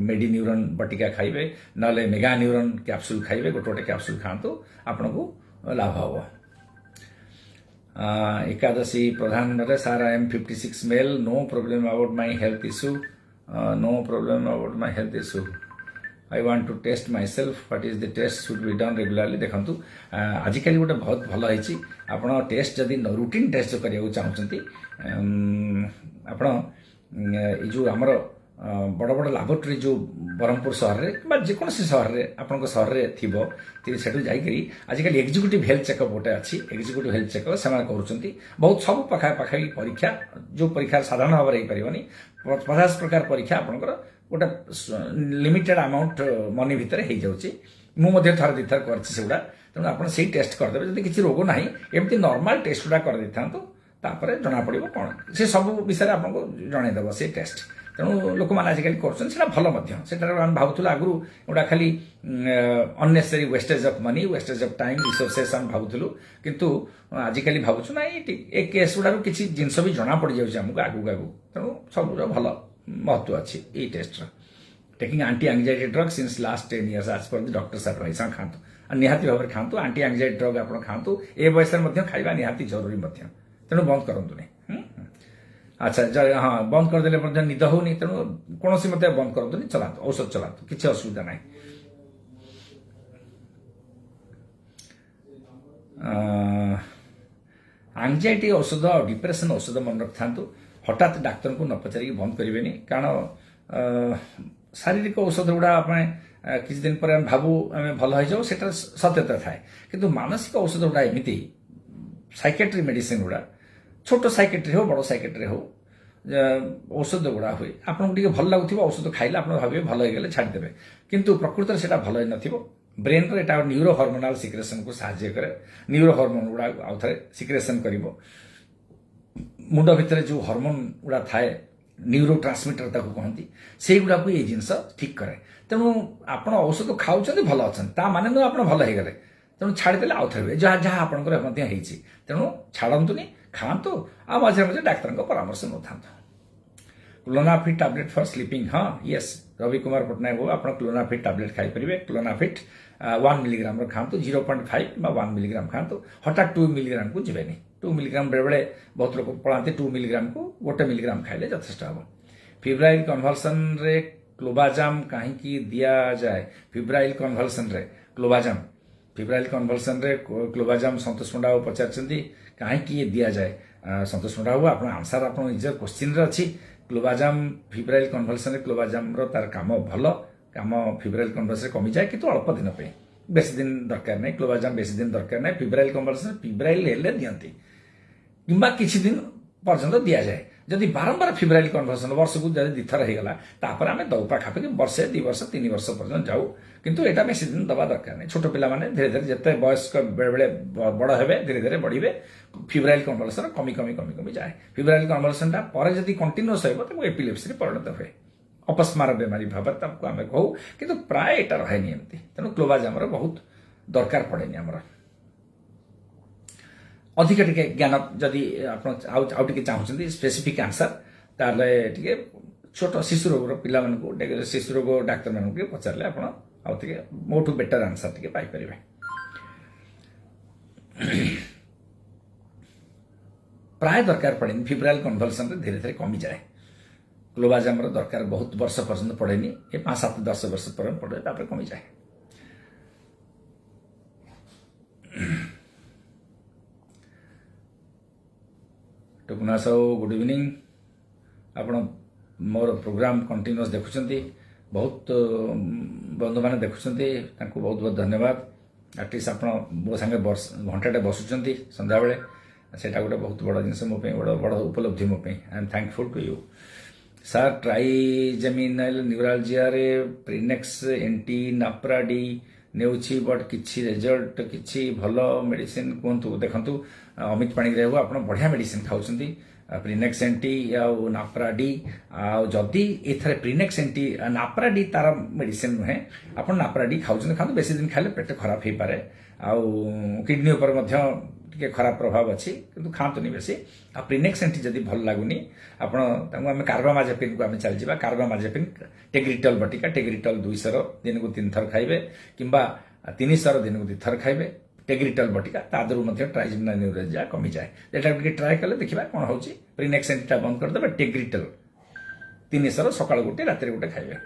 मेडिन्यूरन बटिका खाइबे नले मेगा न्यूरन कैप्सूल खाइबे गोटे गोटे कैप्सूल खातु आपनको लाभ हबो Ekadashi Pradhan sir I am 56 male no problem about my health issue no problem about my health issue I want to test myself what is the test should be done regularly देखंतु आजिकल गोटे बहुत भल है आपण टेस्ट जदि routine test करिया चाहूँगी आपण जो आमर बड़ बड़ लैबोरेटरी जो ब्रह्मपुर सहर में जेकोसी सहर में आपण सहर में थी से आजिकल एक्जिक्यूटिव हेल्थ चेकअप गोटे अच्छी एक्जिक्यूटिव हेल्थ चेकअप से बहुत सब पाखापाखी परीक्षा जो परीक्षा साधारण भाव में हो 50 प्रकार परीक्षा आपंकर गोटे लिमिटेड अमाउंट मनी भितर हो जाऊँगी मुझे थर दी थर करा तेणु आप टेस्ट करदे जब किसी रोग ना एमती नॉर्मल टेस्ट गुड़ा कर तापर जना पड़ो कौन से सब विषय आपको जनईदेव से टेस्ट तेणु लोक मैंने आजिकल कर भल भावुल आगु गोटा खाली unnecessary wastage of money wastage of time resources आम भावुलु किंतु आजिकल भावुँ ना ये केस गुड़ा किसी जिनस भी जना पड़ जाऊँ आमको आगू आगू तेणु सब भल महत्व अच्छी ये test taking anti anxiety drug since last 10 years आज पर डॉक्टर एडवाइस खातु निहाती भाव में खातु एंटी एंजाइटी ड्रग आप खातु ए बयस खाଇବା निहाती जरूरी तेणु बंद करूँ अच्छा हाँ बंद करदे निद होनी तेणु कौन मत बंद करूँ चलातु औषध चलातु किसी असुविधा ना एंजाइटी औषध और डिप्रेशन औषध मन रखा हठात डाक्तर को न पचारिक बंद करेंगे कारण शारीरिक औषध गुड़ा किसी दिन पर भावु आम भल हो जाऊ से सत्यता थाए किंतु मानसिक औषध गुड़ा एमती साइकेट्री मेडिसिन गुड़ा छोट साइकेट्री हो बड़ साइकेट्री हो औषध गुड़ा हुए आपको भल लगुव औषध खाइले आप भावे भल हो गले छाड़देवे किंतु प्रकृत में से भल न ब्रेन रो न्यूरो हार्मोनाल सिक्रेशन को साहाय्य करे न्यूरो हार्मोन गुड़ा आउ थे सिक्रेशन कर मुंड भितर जो हार्मोन गुड़ा थाए न्यूरो ट्रांसमिटर कहती से गुड़ा को ये जिनस ठीक करे तेणु आप औषध खाऊँ भल अच्छा माने नुह आप भल हो गले तेणु छाड़देले आउ थे जहाँ जहाँ आपंकर तेणु छाड़तुनि खातु आ मझे मझे डाक्तर परामर्श नौ क्लोनाफिट टैबलेट फॉर स्लीपिंग हाँ यस रवि कुमार पट्टनायक हो आप क्लोनाफिट टैबलेट खाईपर क्लोनाफिट 1 मिलीग्राम खातु 0.5 कि 1 मिलीग्राम खातु हठात 2 मिलीग्राम को जीवेनि 2 मिलीग्राम बेले बेले बहुत लोग पढ़ाते 2 मिलीग्राम को 1 मिलीग्राम खाइले यथेष्ट हम फिब्राइल कन्भल्सन रे क्लोबाजाम कहीं दि जाए फिब्राइल कन्भल्सन रे क्लोबाजाम फिब्राइल कन्भल्सन रे क्लोबाजाम संतोष पंडा पचार कहीं दि जाए संतोष पंडा बाबू आप आंसर आप निज क्वेश्चन अच्छी क्लोबाजाम फिब्राइल कन्भल्सन क्लोबाजाम तार काम भल काम फिब्राइल कन्भल्सन कमी जाए किंतु अल्प दिन पे बेसी दिन दरकार नहीं क्लोबाजाम बेसी दिन दरकार नहीं फिब्राइल कन्भल्सन फिब्राइल हेल्ले दियंती किंबा किछि दिन पर्यंत दि जाए जदि बारंबार फिब्राइल कन्भल्सन वर्ष को जब दिथर होगा तापर आम दौ पाखापाखि वर्षे 2 वर्ष 3 वर्ष पर्यंत जाऊ किंतु एटा बेसी दिन दबा दरकार नहीं छोट पिला माने धीरे धीरे जिते वयस्क बेले बेले बड़ हेबे धीरे धीरे बढ़िबे फिब्राइल कन्भल्सन कमी कमी कमी कमी जाए फिब्राइल कन्भल्सन पर जदि कंटिन्यूअस हो तो एपिलेप्सी परिणत हुए अपस्मार बेमारी भाव ताको आम कहू किंतु प्राय एटा रहेनी एमती तेणु क्लोबाजाम बहुत दरकार पड़ेनी आमर अधिक टिके ज्ञान जदि आप चाहते स्पेसिफिक आंसर ताले टिके छोट शिशु रोग पिला शिशु रोग डाक्तर मान पचारे आप मोटू बेटर आंसर टिके पाइपर प्राय दरकार पड़ेनि फिब्राइल कन्भल्सन धीरे धीरे कमी जाए क्लोबाजाम दरकार बहुत वर्ष पर्यंत पड़ेनि ये 5-7-10 वर्ष पर्यंत पड़े तापर कमी जाए टुकुना साहू गुड इवनिंग आपण मोर प्रोग्राम कंटिन्यूअस देखुंट बहुत बंधु मैंने देखुंट बहुत बहुत धन्यवाद आटलिस्ट आप मो सागे घंटाटे बसुंच सन्ध्या बेले सेटा गोटे बहुत बड़ जिन मो बड़ बड़ उपलब्धि मो I am thankful to you sir trigeminal neuralgia रे प्रिनेक्स एंटी नाप्राडी नेउछि बट किछि रिजल्ट किछि भलो मेडिसिन कहतु देखंतु अमित पाणिग्राही हो आपण बढ़िया मेडिसिन खाउछंती प्रिनेक्स एंटी या नाप्राडी जदि एथरे प्रिनेक्स एंटी नाप्राडी तार मेडिसिन नुहे आपण नाप्राडी खाउछंती खातु बेसी दिन खाले पेट खराब हे पारे आ किडनी ऊपर मध्य टिके खराब प्रभाव अच्छी किंतु खातुनी बेसी आ प्रिनेक्स एंटी जदि भल लागुनी आपण आम कार्बामाजेपिन को आम चलजा कार्बामाजेपिन टेग्रिटल बटिका टेग्रिटल 200 दिन को 3 थर खाइबे किंबा 300 दिन को 2 थर खाइबे टेग्रिटल बटिका तादरू मध्य ट्राइजेमिनाल न्यूरालजिया कमी जाए एटा टिके ट्राई कले देखिबा कोन होउची प्रिनेक्स एंटीटा बंद कर देबे टेग्रिटल 300 सकाळ गोटे रात्री गोटे खाइबे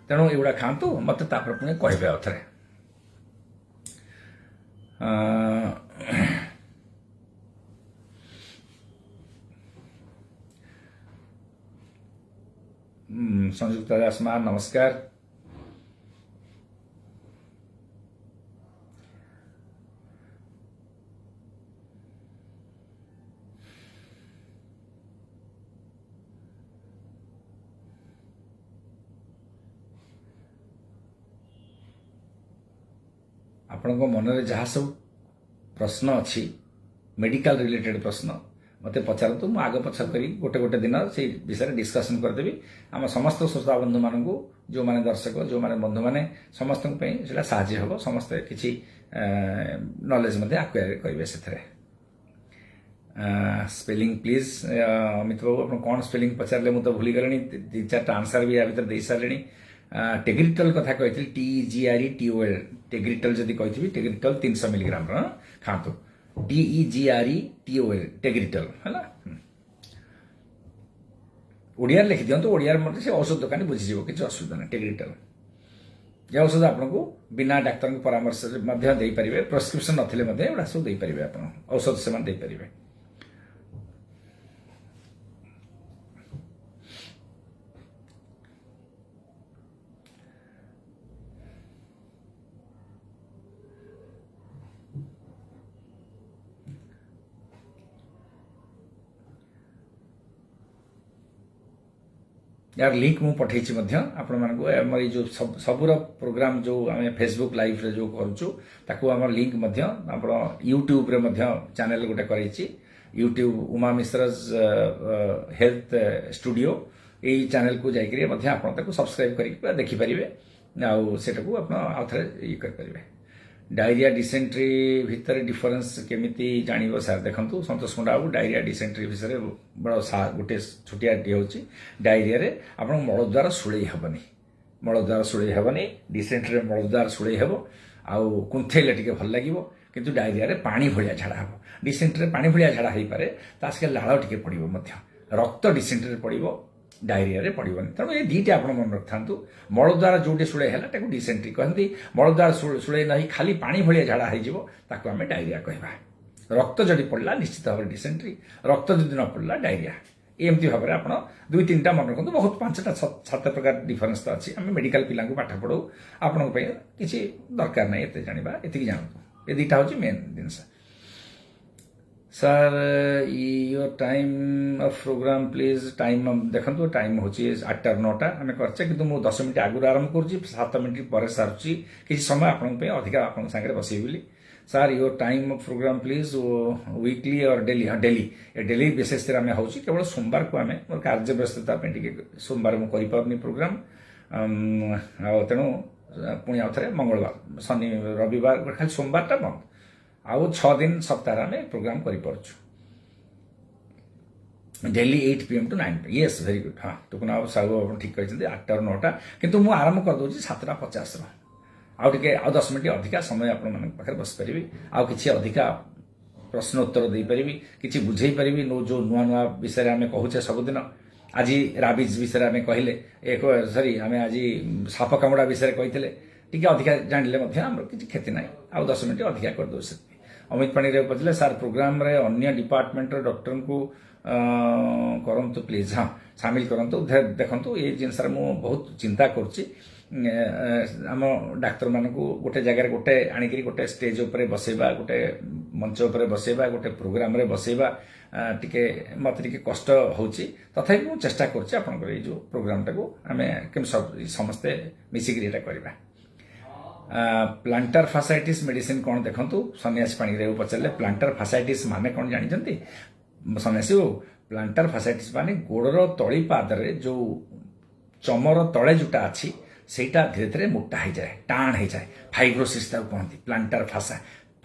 तेणु एगुड़ा खातु मत पुणी कहबे अथरे संयुक्ता दास मा नमस्कार आपण मन जहाँ सब प्रश्न अच्छी मेडिकल रिलेटेड प्रश्न मत पचारतु मु आगे पछ करी गोटे गोटे दिन से विषय डिस्कसन करदेवी आम समस्त श्रोता बंधु मान जो माने दर्शक जो माने बंधु माने समस्त साहाय्य हम समस्त किसी नॉलेज मध्य आक्वायर करेंगे से स्पेलिंग प्लीज अमित बाबू आप कौन स्पेलिंग पचारे मुझे भूली गले 3-4 आंसर भी या भर दे सारे टेग्रिटल कथा कही TEGRETOL टेग्रिटल जदि कही टेग्रिटल 300 मिलीग्राम खातु TEGRETOL टेग्रिटल है ओडिया लिखि दिंतु ओडिया मत से औषध दुकानी बुझीज किसी असुविधा ना टेग्रिटल यह औषध आपको बिना डाक्तर परामर्श दे पारे प्रेस्क्रिप्शन नथिले सब दे पारे आप औषध से दे पारे यार लिंक मु पठे आपण मानक जो सबूर प्रोग्राम जो आम फेसबुक लाइव रे जो करूँ आम लिंक आप यूट्यूब रे चैनल गोटे कर यूट्यूब उमा मिश्र हेल्थ स्टूडियो यही चैनल को जाकर आप सब्सक्राइब कर देखिपारे आटा को आप ये करेंगे डायरिया डिसेंट्री भितर डिफरेन्स केमिति जानिबो सर देखंतु संतोष मुंडा बाबू डायरिया डिसेंट्री विषय बड़ गोटे छोटिया होची डायरिया रे आपण मलद्वार सुळेई हेबनी मलद्वार सुळेई हेबनी डिसेंट्री मलद्वार सुळेई हेबो आउ कुंथेले टिके भल लागिवो किंतु डायरिया रे पानी भलिया झाड़ा हेबो डिसेंट्री रे पानी भलिया झाड़ा हेई पारे तासके लाळ टिके पडिवो मध्य रक्त डिसेंट्री रे पडिवो डायरिया रे पड़ोनी तेणु ये दीटा आप मन रखा मलद्वार जो सुड़े है डिसेंट्री कहती मलद्वार सुड़े नहीं खाली पानी भाया झाड़ा हो डायरिया कहवा रक्त जदि पड़ा निश्चित भाव डिसेंट्री रक्त जदि न पड़ा डायरिया एमती भाव में आप 2-3टा मन रखु बहुत 5-7 प्रकार डिफरेन्स तो अच्छी आम मेडिकल पिला पाठ पढ़ू आपण किसी दरकार ना ये जाना ये जानतु ये दीटा हूँ मेन जिनस sir your time of programme please time देखो टाइम हूँ 8-9 आम करचे कि 10 मिनट आगुरी आरंभ करुँच 7 मिनट पर सारूँ किसी समय आपंप अधिका आप सागर बसई बोली sir your time of programme please weekly और डेली हाँ डेली डेली बेसिस आम हो केवल सोमवार को आम मोर कार्य व्यस्तता सोमवार मुझे कर प्रोग्राम तेणु पुणी आउ थे मंगलवार शनि रविवार खाली सोमवार बंद आउ 6 दिन सप्ताह में प्रोग्राम कर daily 8 PM to 9 PM yes very good हाँ टुकुना साहू आप ठीक कहते 8-9 किंतु मुझे आरंभ करदे 7:50 आउ 10 मिनट अधिका समय आप बस पारि आउ कि अधिका प्रश्नोत्तर दे पारि कि बुझे पारि जो नुआ नुआ विषय आम कहूचे सबुदिन आज राबिज विषय आम कहले एक सरी आम आज साप कामुड़ा विषय कही टी अधिका जानिले किसी क्षति ना आउ 10 मिनट अधिका करदे अमित पाणिग्राही पचले सार प्रोग्राम रे अन्य डिपार्टमेंट डॉक्टर को କରନ୍ତୁ ପ୍ଲିଜ୍। ହଁ ସାମିଲ କରନ୍ତୁ। ଦେଖନ୍ତୁ ଏ ଜିନିଷରେ ମୁଁ ବହୁତ ଚିନ୍ତା କରୁଛି। ଆମ ଡାକ୍ତରମାନଙ୍କୁ ଗୋଟେ ଜାଗାରେ ଗୋଟେ ଆଣିକିରି ଗୋଟେ ଷ୍ଟେଜ ଉପରେ ବସେଇବା, ଗୋଟେ ମଞ୍ଚ ଉପରେ ବସେଇବା, ଗୋଟେ ପ୍ରୋଗ୍ରାମରେ ବସେଇବା ଟିକେ ମୋତେ ଟିକେ କଷ୍ଟ ହେଉଛି। ତଥାପି ମୁଁ ଚେଷ୍ଟା କରୁଛି ଆପଣଙ୍କର ଏଇ ଯେଉଁ ପ୍ରୋଗ୍ରାମଟାକୁ ଆମେ କେମିତି ସମସ୍ତେ ମିଶିକିରି ଏଇଟା କରିବା। ପ୍ଲାଣ୍ଟାର ଫାସାଇଟିସ୍ ମେଡିସିନ କ'ଣ ଦେଖନ୍ତୁ, ସନ୍ନ୍ୟାସୀ ପାଣିଗ୍ରାହୀ ପଚାରିଲେ ପ୍ଲାଣ୍ଟାର ଫାସାଇଟିସ୍ ମାନେ କ'ଣ ଜାଣିଛନ୍ତି? ସନ୍ନ୍ୟାସୀ ପ୍ଲାଣ୍ଟାର ଫାସାଇଟିସ୍ ମାନେ ଗୋଡ଼ର ତଳି ପାଦରେ ଯେଉଁ ଚମର ତଳେ ଯୋଉଟା ଅଛି ସେଇଟା ଧୀରେ ଧୀରେ ମୋଟା ହେଇଯାଏ, ଟାଣ ହେଇଯାଏ। ଫାଇବ୍ରୋସିସ୍ ତାକୁ କହନ୍ତି। ପ୍ଲାଣ୍ଟାର ଫାସା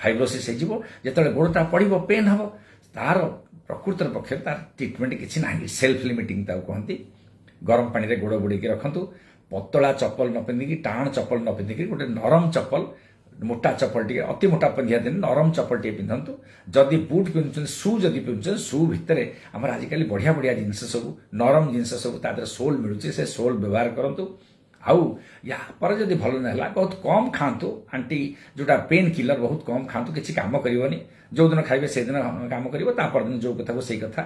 ଫାଇବ୍ରୋସିସ୍ ହେଇଯିବ, ଯେତେବେଳେ ଗୋଡ଼ଟା ପଡ଼ିବ ପେନ୍ ହେବ। ତାର ପ୍ରକୃତରେ ପକ୍ଷରେ ତାର ଟ୍ରିଟମେଣ୍ଟ କିଛି ନାହିଁ, ସେଲ୍ଫ ଲିମିଟିଂ ତାକୁ କହନ୍ତି। ଗରମ ପାଣିରେ ଗୋଡ଼ ବୁଡ଼େଇକି ରଖନ୍ତୁ। ପତଳା ଚପଲ ନ ପିନ୍ଧିକି, ଟାଣ ଚପଲ ନ ପିନ୍ଧିକି ଗୋଟେ ନରମ ଚପଲ, ମୋଟା ଚପଲ ଟିକେ, ଅତି ମୋଟା ପିନ୍ଧିବା ଦିନ ନରମ ଚପଲ ଟିକେ ପିନ୍ଧନ୍ତୁ। ଯଦି ବୁଟ୍ ପିନ୍ଧୁଛନ୍ତି, ସୁ ଯଦି ପିନ୍ଧୁଛନ୍ତି, ସୁ ଭିତରେ ଆମର ଆଜିକାଲି ବଢ଼ିଆ ବଢ଼ିଆ ଜିନିଷ ସବୁ, ନରମ ଜିନିଷ ସବୁ, ତା ଦେହରେ ସୋଲ୍ ମିଳୁଛି, ସେ ସୋଲ୍ ବ୍ୟବହାର କରନ୍ତୁ। ଆଉ ୟା ପରେ ଯଦି ଭଲ ନ ହେଲା ବହୁତ କମ୍ ଖାଆନ୍ତୁ। ଆଣ୍ଟି ଯୋଉଟା ପେନ୍ କିଲର ବହୁତ କମ୍ ଖାଆନ୍ତୁ, କିଛି କାମ କରିବନି। ଯୋଉଦିନ ଖାଇବେ ସେଇଦିନ କାମ କରିବ, ତା ପରଦିନ ଯୋଉ କଥାକୁ ସେଇ କଥା।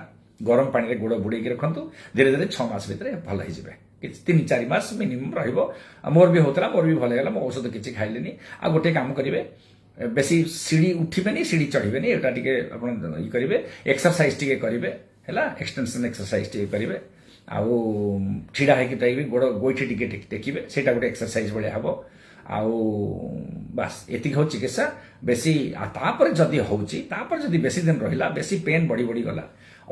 ଗରମ ପାଣିରେ ଗୋଡ଼ ବୁଡ଼େଇକି ରଖନ୍ତୁ। ଧୀରେ ଧୀରେ 6 ମାସ ଭିତରେ ଭଲ ହେଇଯିବେ। କିଛି 3-4 ମାସ ମିନିମମ୍ ରହିବ। ମୋର ବି ହଉଥିଲା, ମୋର ବି ଭଲ ହେଇଗଲା। ମୁଁ ଔଷଧ କିଛି ଖାଇଲିନି। ଆଉ ଗୋଟେ କାମ କରିବେ, ବେଶୀ ସିঁଢ଼ି ଉଠିବେନି, ସିঁଢ଼ି ଚଢ଼ିବେନି। ଏଇଟା ଟିକେ ଆପଣ ଇଏ କରିବେ। ଏକ୍ସରସାଇଜ ଟିକେ କରିବେ ହେଲା, ଏକ୍ସଟେନସନ ଏକ୍ସରସାଇଜ ଟିକେ କରିବେ। ଆଉ ଛିଡ଼ା ହେଇକି ପାଇବି, ଗୋଡ଼ ଗୋଇଠି ଟିକେ ଟେକିବେ, ସେଇଟା ଗୋଟେ ଏକ୍ସରସାଇଜ ଭଳିଆ ହେବ। ଆଉ ବାସ୍ ଏତିକି ହଉଛି ଚିକିତ୍ସା। ବେଶୀ ତାପରେ ଯଦି ହେଉଛି, ତାପରେ ଯଦି ବେଶୀ ଦିନ ରହିଲା, ବେଶୀ ପେନ୍ ବଢ଼ି ବଢ଼ି ଗଲା,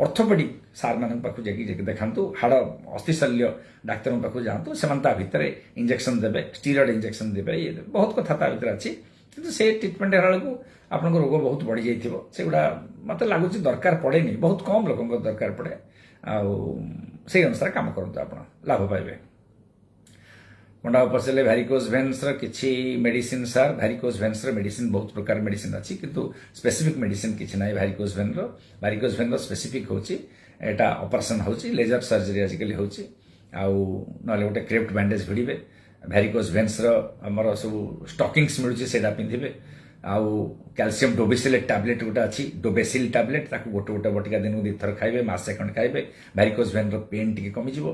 ଅର୍ଥୋପେଡିକ୍ ସାର୍ମାନଙ୍କ ପାଖକୁ ଯାଇକି ଦେଖାନ୍ତୁ। ହାଡ଼ ଅସ୍ଥିଶଲ୍ୟ ଡାକ୍ତରଙ୍କ ପାଖକୁ ଯାଆନ୍ତୁ। ସେମାନେ ତା ଭିତରେ ଇଞ୍ଜେକ୍ସନ ଦେବେ, ଷ୍ଟିରଏଡ୍ ଇଞ୍ଜେକ୍ସନ ଦେବେ। ଇଏ ବହୁତ କଥା ତା ଭିତରେ ଅଛି। କିନ୍ତୁ ସେ ଟ୍ରିଟମେଣ୍ଟ ହେଲା ବେଳକୁ ଆପଣଙ୍କ ରୋଗ ବହୁତ ବଢ଼ିଯାଇଥିବ। ସେଗୁଡ଼ା ମୋତେ ଲାଗୁଛି ଦରକାର ପଡ଼େନି, ବହୁତ କମ୍ ଲୋକଙ୍କ ଦରକାର ପଡ଼େ। ଆଉ ସେଇ ଅନୁସାରେ କାମ କରନ୍ତୁ, ଆପଣ ଲାଭ ପାଇବେ। ପଣ୍ଡା ପଚାରିଲେ ଭ୍ୟାରିକୋଜ୍ ଭେନ୍ସର କିଛି ମେଡିସିନ ସାର୍? ଭ୍ୟାରିକୋଜ୍ ଭେନ୍ସର ମେଡିସିନ ବହୁତ ପ୍ରକାର ମେଡିସିନ ଅଛି, କିନ୍ତୁ ସ୍ପେସିଫିକ୍ ମେଡିସିନ କିଛି ନାହିଁ ଭ୍ୟାରିକୋଜ୍ ଭେନ୍ର। ଭ୍ୟାରିକୋଜ୍ ଭେନ୍ର ସ୍ପେସିଫିକ୍ ହେଉଛି ଏଇଟା ଅପରେସନ ହେଉଛି, ଲେଜର ସର୍ଜରୀ ଆଜିକାଲି ହେଉଛି। ଆଉ ନହେଲେ ଗୋଟେ କ୍ରେପ୍ଟ ବ୍ୟାଣ୍ଡେଜ୍ ଭିଡ଼ିବେ। ଭ୍ୟାରିକୋଜ୍ ଭେନ୍ସର ଆମର ସବୁ ଷ୍ଟକିଂସ୍ ମିଳୁଛି, ସେଇଟା ପିନ୍ଧିବେ। ଆଉ କ୍ୟାଲସିୟମ ଡୋବେସିଲେଟ୍ ଟ୍ୟାବଲେଟ୍ ଗୋଟେ ଅଛି, ଡୋବେସିଲ୍ ଟ୍ୟାବଲେଟ୍, ତାକୁ ଗୋଟେ ଗୋଟେ ବଟିକା ଦିନକୁ 2 ଥର ଖାଇବେ, ମାସେ ଖଣ୍ଡେ ଖାଇବେ। ଭ୍ୟାରିକୋଜ୍ ଭେନ୍ର ପେନ୍ ଟିକେ କମିଯିବ।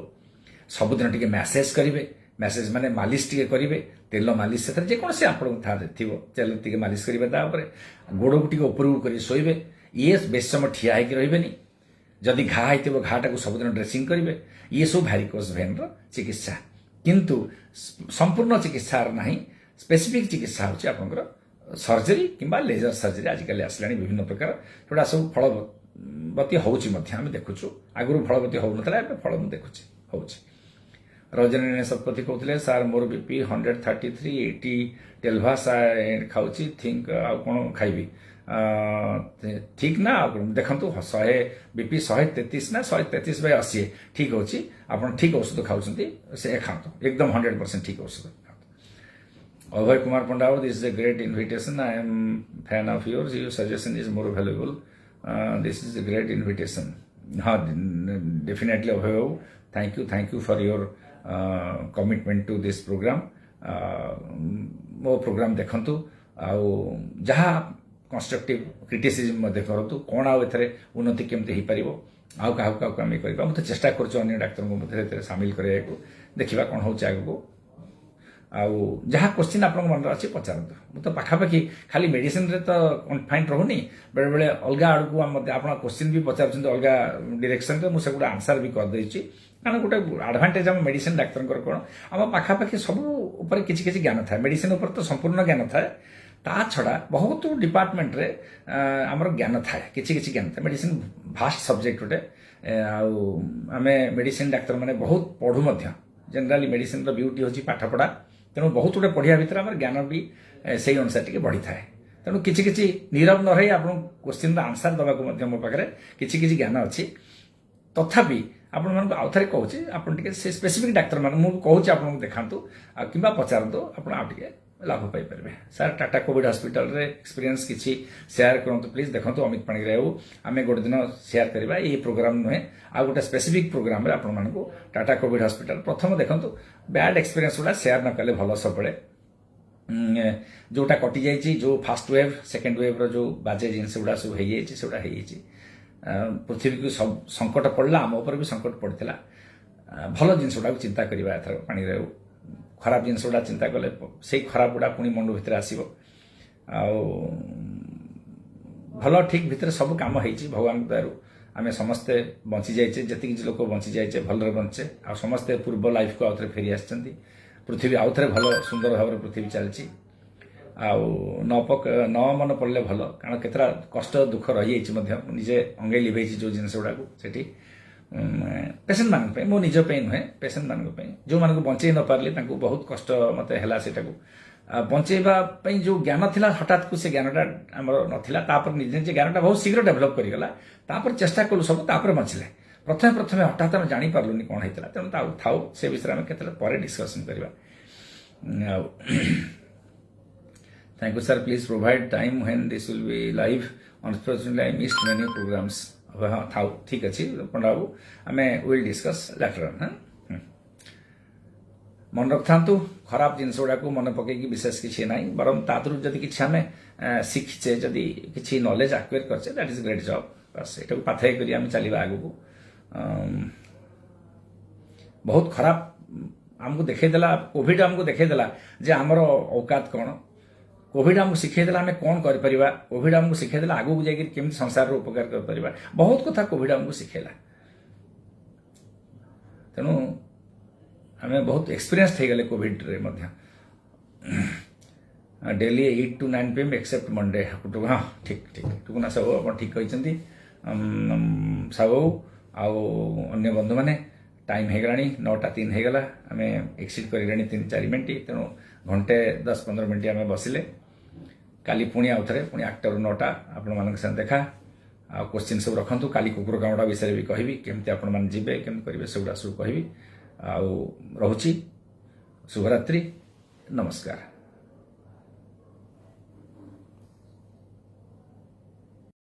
ସବୁଦିନ ଟିକେ ମ୍ୟାସେଜ୍ କରିବେ। ମ୍ୟାସେଜ୍ ମାନେ ମାଲିସ ଟିକେ କରିବେ, ତେଲ ମାଲିସ, ସେଥିରେ ଯେକୌଣସି ଆପଣଙ୍କ ଥାରେ ଥିବ ତେଲ ଟିକେ ମାଲିସ କରିବେ। ତା ଉପରେ ଗୋଡ଼କୁ ଟିକେ ଉପରକୁ କରି ଶୋଇବେ। ଇଏ ବେଶୀ ସମୟ ଠିଆ ହେଇକି ରହିବେନି। ଯଦି ଘା ହେଇଥିବ ଘାଟାକୁ ସବୁଦିନ ଡ୍ରେସିଂ କରିବେ। ଇଏ ସବୁ ଭ୍ୟାରିକୋଜ୍ ଭେନ୍ର ଚିକିତ୍ସା। କିନ୍ତୁ ସମ୍ପୂର୍ଣ୍ଣ ଚିକିତ୍ସାର ନାହିଁ। ସ୍ପେସିଫିକ୍ ଚିକିତ୍ସା ହେଉଛି ଆପଣଙ୍କର ସର୍ଜରୀ କିମ୍ବା ଲେଜର ସର୍ଜରୀ ଆଜିକାଲି ଆସିଲାଣି ବିଭିନ୍ନ ପ୍ରକାର, ଯୋଉଟା ସବୁ ଫଳବତୀ ହେଉଛି ମଧ୍ୟ ଆମେ ଦେଖୁଛୁ। ଆଗରୁ ଫଳବତୀ ହେଉନଥିଲା, ଏବେ ଫଳ ମୁଁ ଦେଖୁଛି ହେଉଛି। ରଜନୀ ଶତପଥୀ କହୁଥିଲେ ସାର୍ ମୋର ବିପି 133/80 ଟେଲଭାସ୍ ଖାଉଛି, ଥିଙ୍କ ଆଉ କ'ଣ ଖାଇବି? ଠିକ୍ ନା? ଆଉ ଦେଖନ୍ତୁ ବିପି 133 ନା 133/80 ଠିକ୍ ଅଛି। ଆପଣ ଠିକ୍ ଔଷଧ ଖାଉଛନ୍ତି, ସେ ଖାଆନ୍ତୁ, ଏକଦମ 100% ଠିକ୍ ଔଷଧ ଖାଆନ୍ତୁ। Abhay Kumar Panda, this is a great invitation, I am fan of yours, your suggestion is more valuable, this is a great invitation. ହଁ definitely Abhay Babu, thank you for your commitment to this programme. ମୋ ପ୍ରୋଗ୍ରାମ ଦେଖନ୍ତୁ, ଆଉ ଯାହା କନଷ୍ଟ୍ରକ୍ଟିଭ କ୍ରିଟିସିଜମ୍ ମଧ୍ୟ କରନ୍ତୁ, କ'ଣ ଆଉ ଏଥିରେ ଉନ୍ନତି କେମିତି ହେଇପାରିବ, ଆଉ କାହାକୁ ଆମେ କରିବା। ମୁଁ ତ ଚେଷ୍ଟା କରୁଛୁ ଅନ୍ୟ ଡାକ୍ତରଙ୍କ ମଧ୍ୟରେ ଏଥିରେ ସାମିଲ କରିବାକୁ, ଦେଖିବା କ'ଣ ହେଉଛି ଆଗକୁ। ଆଉ ଯାହା କୋଶ୍ଚିନ୍ ଆପଣଙ୍କ ମନରେ ଅଛି ପଚାରନ୍ତୁ। ମୁଁ ତ ପାଖାପାଖି ଖାଲି ମେଡିସିନରେ ତ କନଫାଇଣ୍ଡ ରହୁନି, ବେଳେବେଳେ ଅଲଗା ଆଡ଼କୁ ଆପଣ କୋଶ୍ଚିନ୍ ବି ପଚାରୁଛନ୍ତି ଅଲଗା ଡିରେକ୍ସନରେ, ମୁଁ ସେଗୁଡ଼ା ଆନ୍ସର ବି କରିଦେଇଛି। କାରଣ ଗୋଟେ ଆଡଭାଣ୍ଟେଜ ଆମ ମେଡିସିନ ଡାକ୍ତରଙ୍କର କ'ଣ, ଆମ ପାଖାପାଖି ସବୁ ଉପରେ କିଛି କିଛି ଜ୍ଞାନ ଥାଏ। ମେଡିସିନ ଉପରେ ତ ସମ୍ପୂର୍ଣ୍ଣ ଜ୍ଞାନ ଥାଏ, ତା ଛଡ଼ା ବହୁତ ଡିପାର୍ଟମେଣ୍ଟରେ ଆମର ଜ୍ଞାନ ଥାଏ, କିଛି କିଛି ଜ୍ଞାନ ଥାଏ। ମେଡିସିନ ଭାଷ୍ଟ ସବଜେକ୍ଟ ଗୋଟେ। ଆଉ ଆମେ ମେଡିସିନ ଡାକ୍ତରମାନେ ବହୁତ ପଢ଼ୁ ମଧ୍ୟ। ଜେନେରାଲି ମେଡିସିନର ବିୟୁଟି ହେଉଛି ପାଠପଢ଼ା, ତେଣୁ ବହୁତ ଗୁଡ଼େ ପଢ଼ିବା ଭିତରେ ଆମର ଜ୍ଞାନ ବି ସେଇ ଅନୁସାରେ ଟିକେ ବଢ଼ିଥାଏ। ତେଣୁ କିଛି କିଛି ନୀରବ ନ ରହି ଆପଣଙ୍କୁ କୋଶ୍ଚିନ୍ର ଆନ୍ସର ଦେବାକୁ ମଧ୍ୟ ମୋ ପାଖରେ କିଛି କିଛି ଜ୍ଞାନ ଅଛି। ତଥାପି ଆପଣମାନଙ୍କୁ ଆଉ ଥରେ କହୁଛି, ଆପଣ ଟିକେ ସେ ସ୍ପେସିଫିକ୍ ଡାକ୍ତରମାନେ ମୁଁ କହୁଛି ଆପଣଙ୍କୁ ଦେଖାନ୍ତୁ, ଆଉ କିମ୍ବା ପଚାରନ୍ତୁ, ଆପଣ ଆଉ ଟିକେ ଲାଭ ପାଇପାରିବେ। ସାର୍ ଟାଟା କୋଭିଡ୍ ହସ୍ପିଟାଲରେ ଏକ୍ସପିରିଏନ୍ସ କିଛି ସେୟାର କରନ୍ତୁ ପ୍ଲିଜ୍। ଦେଖନ୍ତୁ ଅମିତ ପାଣିଗ୍ରାହୀ ବାବୁ, ଆମେ ଗୋଟେ ଦିନ ସେୟାର କରିବା, ଏଇ ପ୍ରୋଗ୍ରାମ ନୁହେଁ, ଆଉ ଗୋଟେ ସ୍ପେସିଫିକ୍ ପ୍ରୋଗ୍ରାମରେ ଆପଣମାନଙ୍କୁ ଟାଟା କୋଭିଡ୍ ହସ୍ପିଟାଲ ପ୍ରଥମ ଦେଖନ୍ତୁ, ବ୍ୟାଡ୍ ଏକ୍ସପିରିଏନ୍ସ ଗୁଡ଼ା ସେୟାର ନ କଲେ ଭଲ। ସବୁବେଳେ ଯୋଉଟା କଟିଯାଇଛି, ଯୋଉ ଫାର୍ଷ୍ଟ ୱେଭ୍ ସେକେଣ୍ଡ ୱେଭ୍ର ଯୋଉ ବାଜେ ଜିନିଷ ଗୁଡ଼ା ସବୁ ହେଇଯାଇଛି, ସେଗୁଡ଼ା ହେଇଯାଇଛି। पृथ्वी को सब संकट पड़ला आम उपर भी संकट पड़ता भल जिनस गुड़ा चिंता करवा एथर पानी खराब जिनस गुड़ा चिंता कले से खराब गुड़ा पुणी मंड भितर आसो भल ठीक भितर सब काम होती भगवान दयारू आम समस्ते बंची जाइए जी लोक बंची जाइए भलरे बंचे आ समस्ते पूर्व लाइफ को आउे फेरी आसछन्ति पृथ्वी आउ थे भल सुंदर भाव पृथ्वी चलती न मन पड़े भल कारण केतरा कष्ट दुख रही निजे अंगे लिभे जो जिनस गुड़ा से पेसेंट मान मो निज नुहे पेसेंट मान जो मान बंचे न पारे बहुत कष्ट मत है बंचेवा जो ज्ञान थिला हठात को से ज्ञानटा आमर नाला निजे निजे ज्ञानटा बहुत शीघ्र डेभलप करगला चेष्टा कलु सब बंचिले प्रथमे प्रथमे हठात आम जापारूनी कौन होता तेणु थाउ से विषय में केतले डिस्कसन करवा thank you sir please provide time when this will be live unfortunately I missed many programmes हाँ थाउ ठीक अच्छे पंडा बाबू आम विल डिस्कस लेटर हाँ मन रखा खराब जिनस गुड़ा मन पकईकि विशेष किसी ना बरम तादू जदि किसी आम शिखीचे जदि किसी नॉलेज एक्वायर करचे दैट इज ग्रेट जॉब बस ये पाथेय करी आम चलवा आग को बहुत खराब आमको देखदेला कोविड आमको देखदेला जे आमर औकात कौन कोविड आमको शिखेदेला आम कौन कर कोविड आमको शिखेदेला आग को जाकर केमती संसार उपकार कर बहुत कथा कोविड आमको शिखेला तेणु आम बहुत एक्सपीरियंस हो गले कोविड रे daily 8 to 9 PM except Monday हाँ ठीक ठीक टुकुना सब आप ठीक कहते साहू आन्य बंधु मैंने टाइम हो गला 9:03 होगला आम एक्सीड कर 3-4 मिनिट तेणु घंटे 10-15 मिनिट आम बसिले काली पुणी आउ थे पुणी 8 ରୁ 9 आपण देखा आ क्वेश्चन सब रखु काली कुकुर कामुड़ा विषय भी कहबी केमती आपण मैंने जीवे केमती करेंगे सेगुड़ा सब कहबी रोची शुभरात्रि नमस्कार।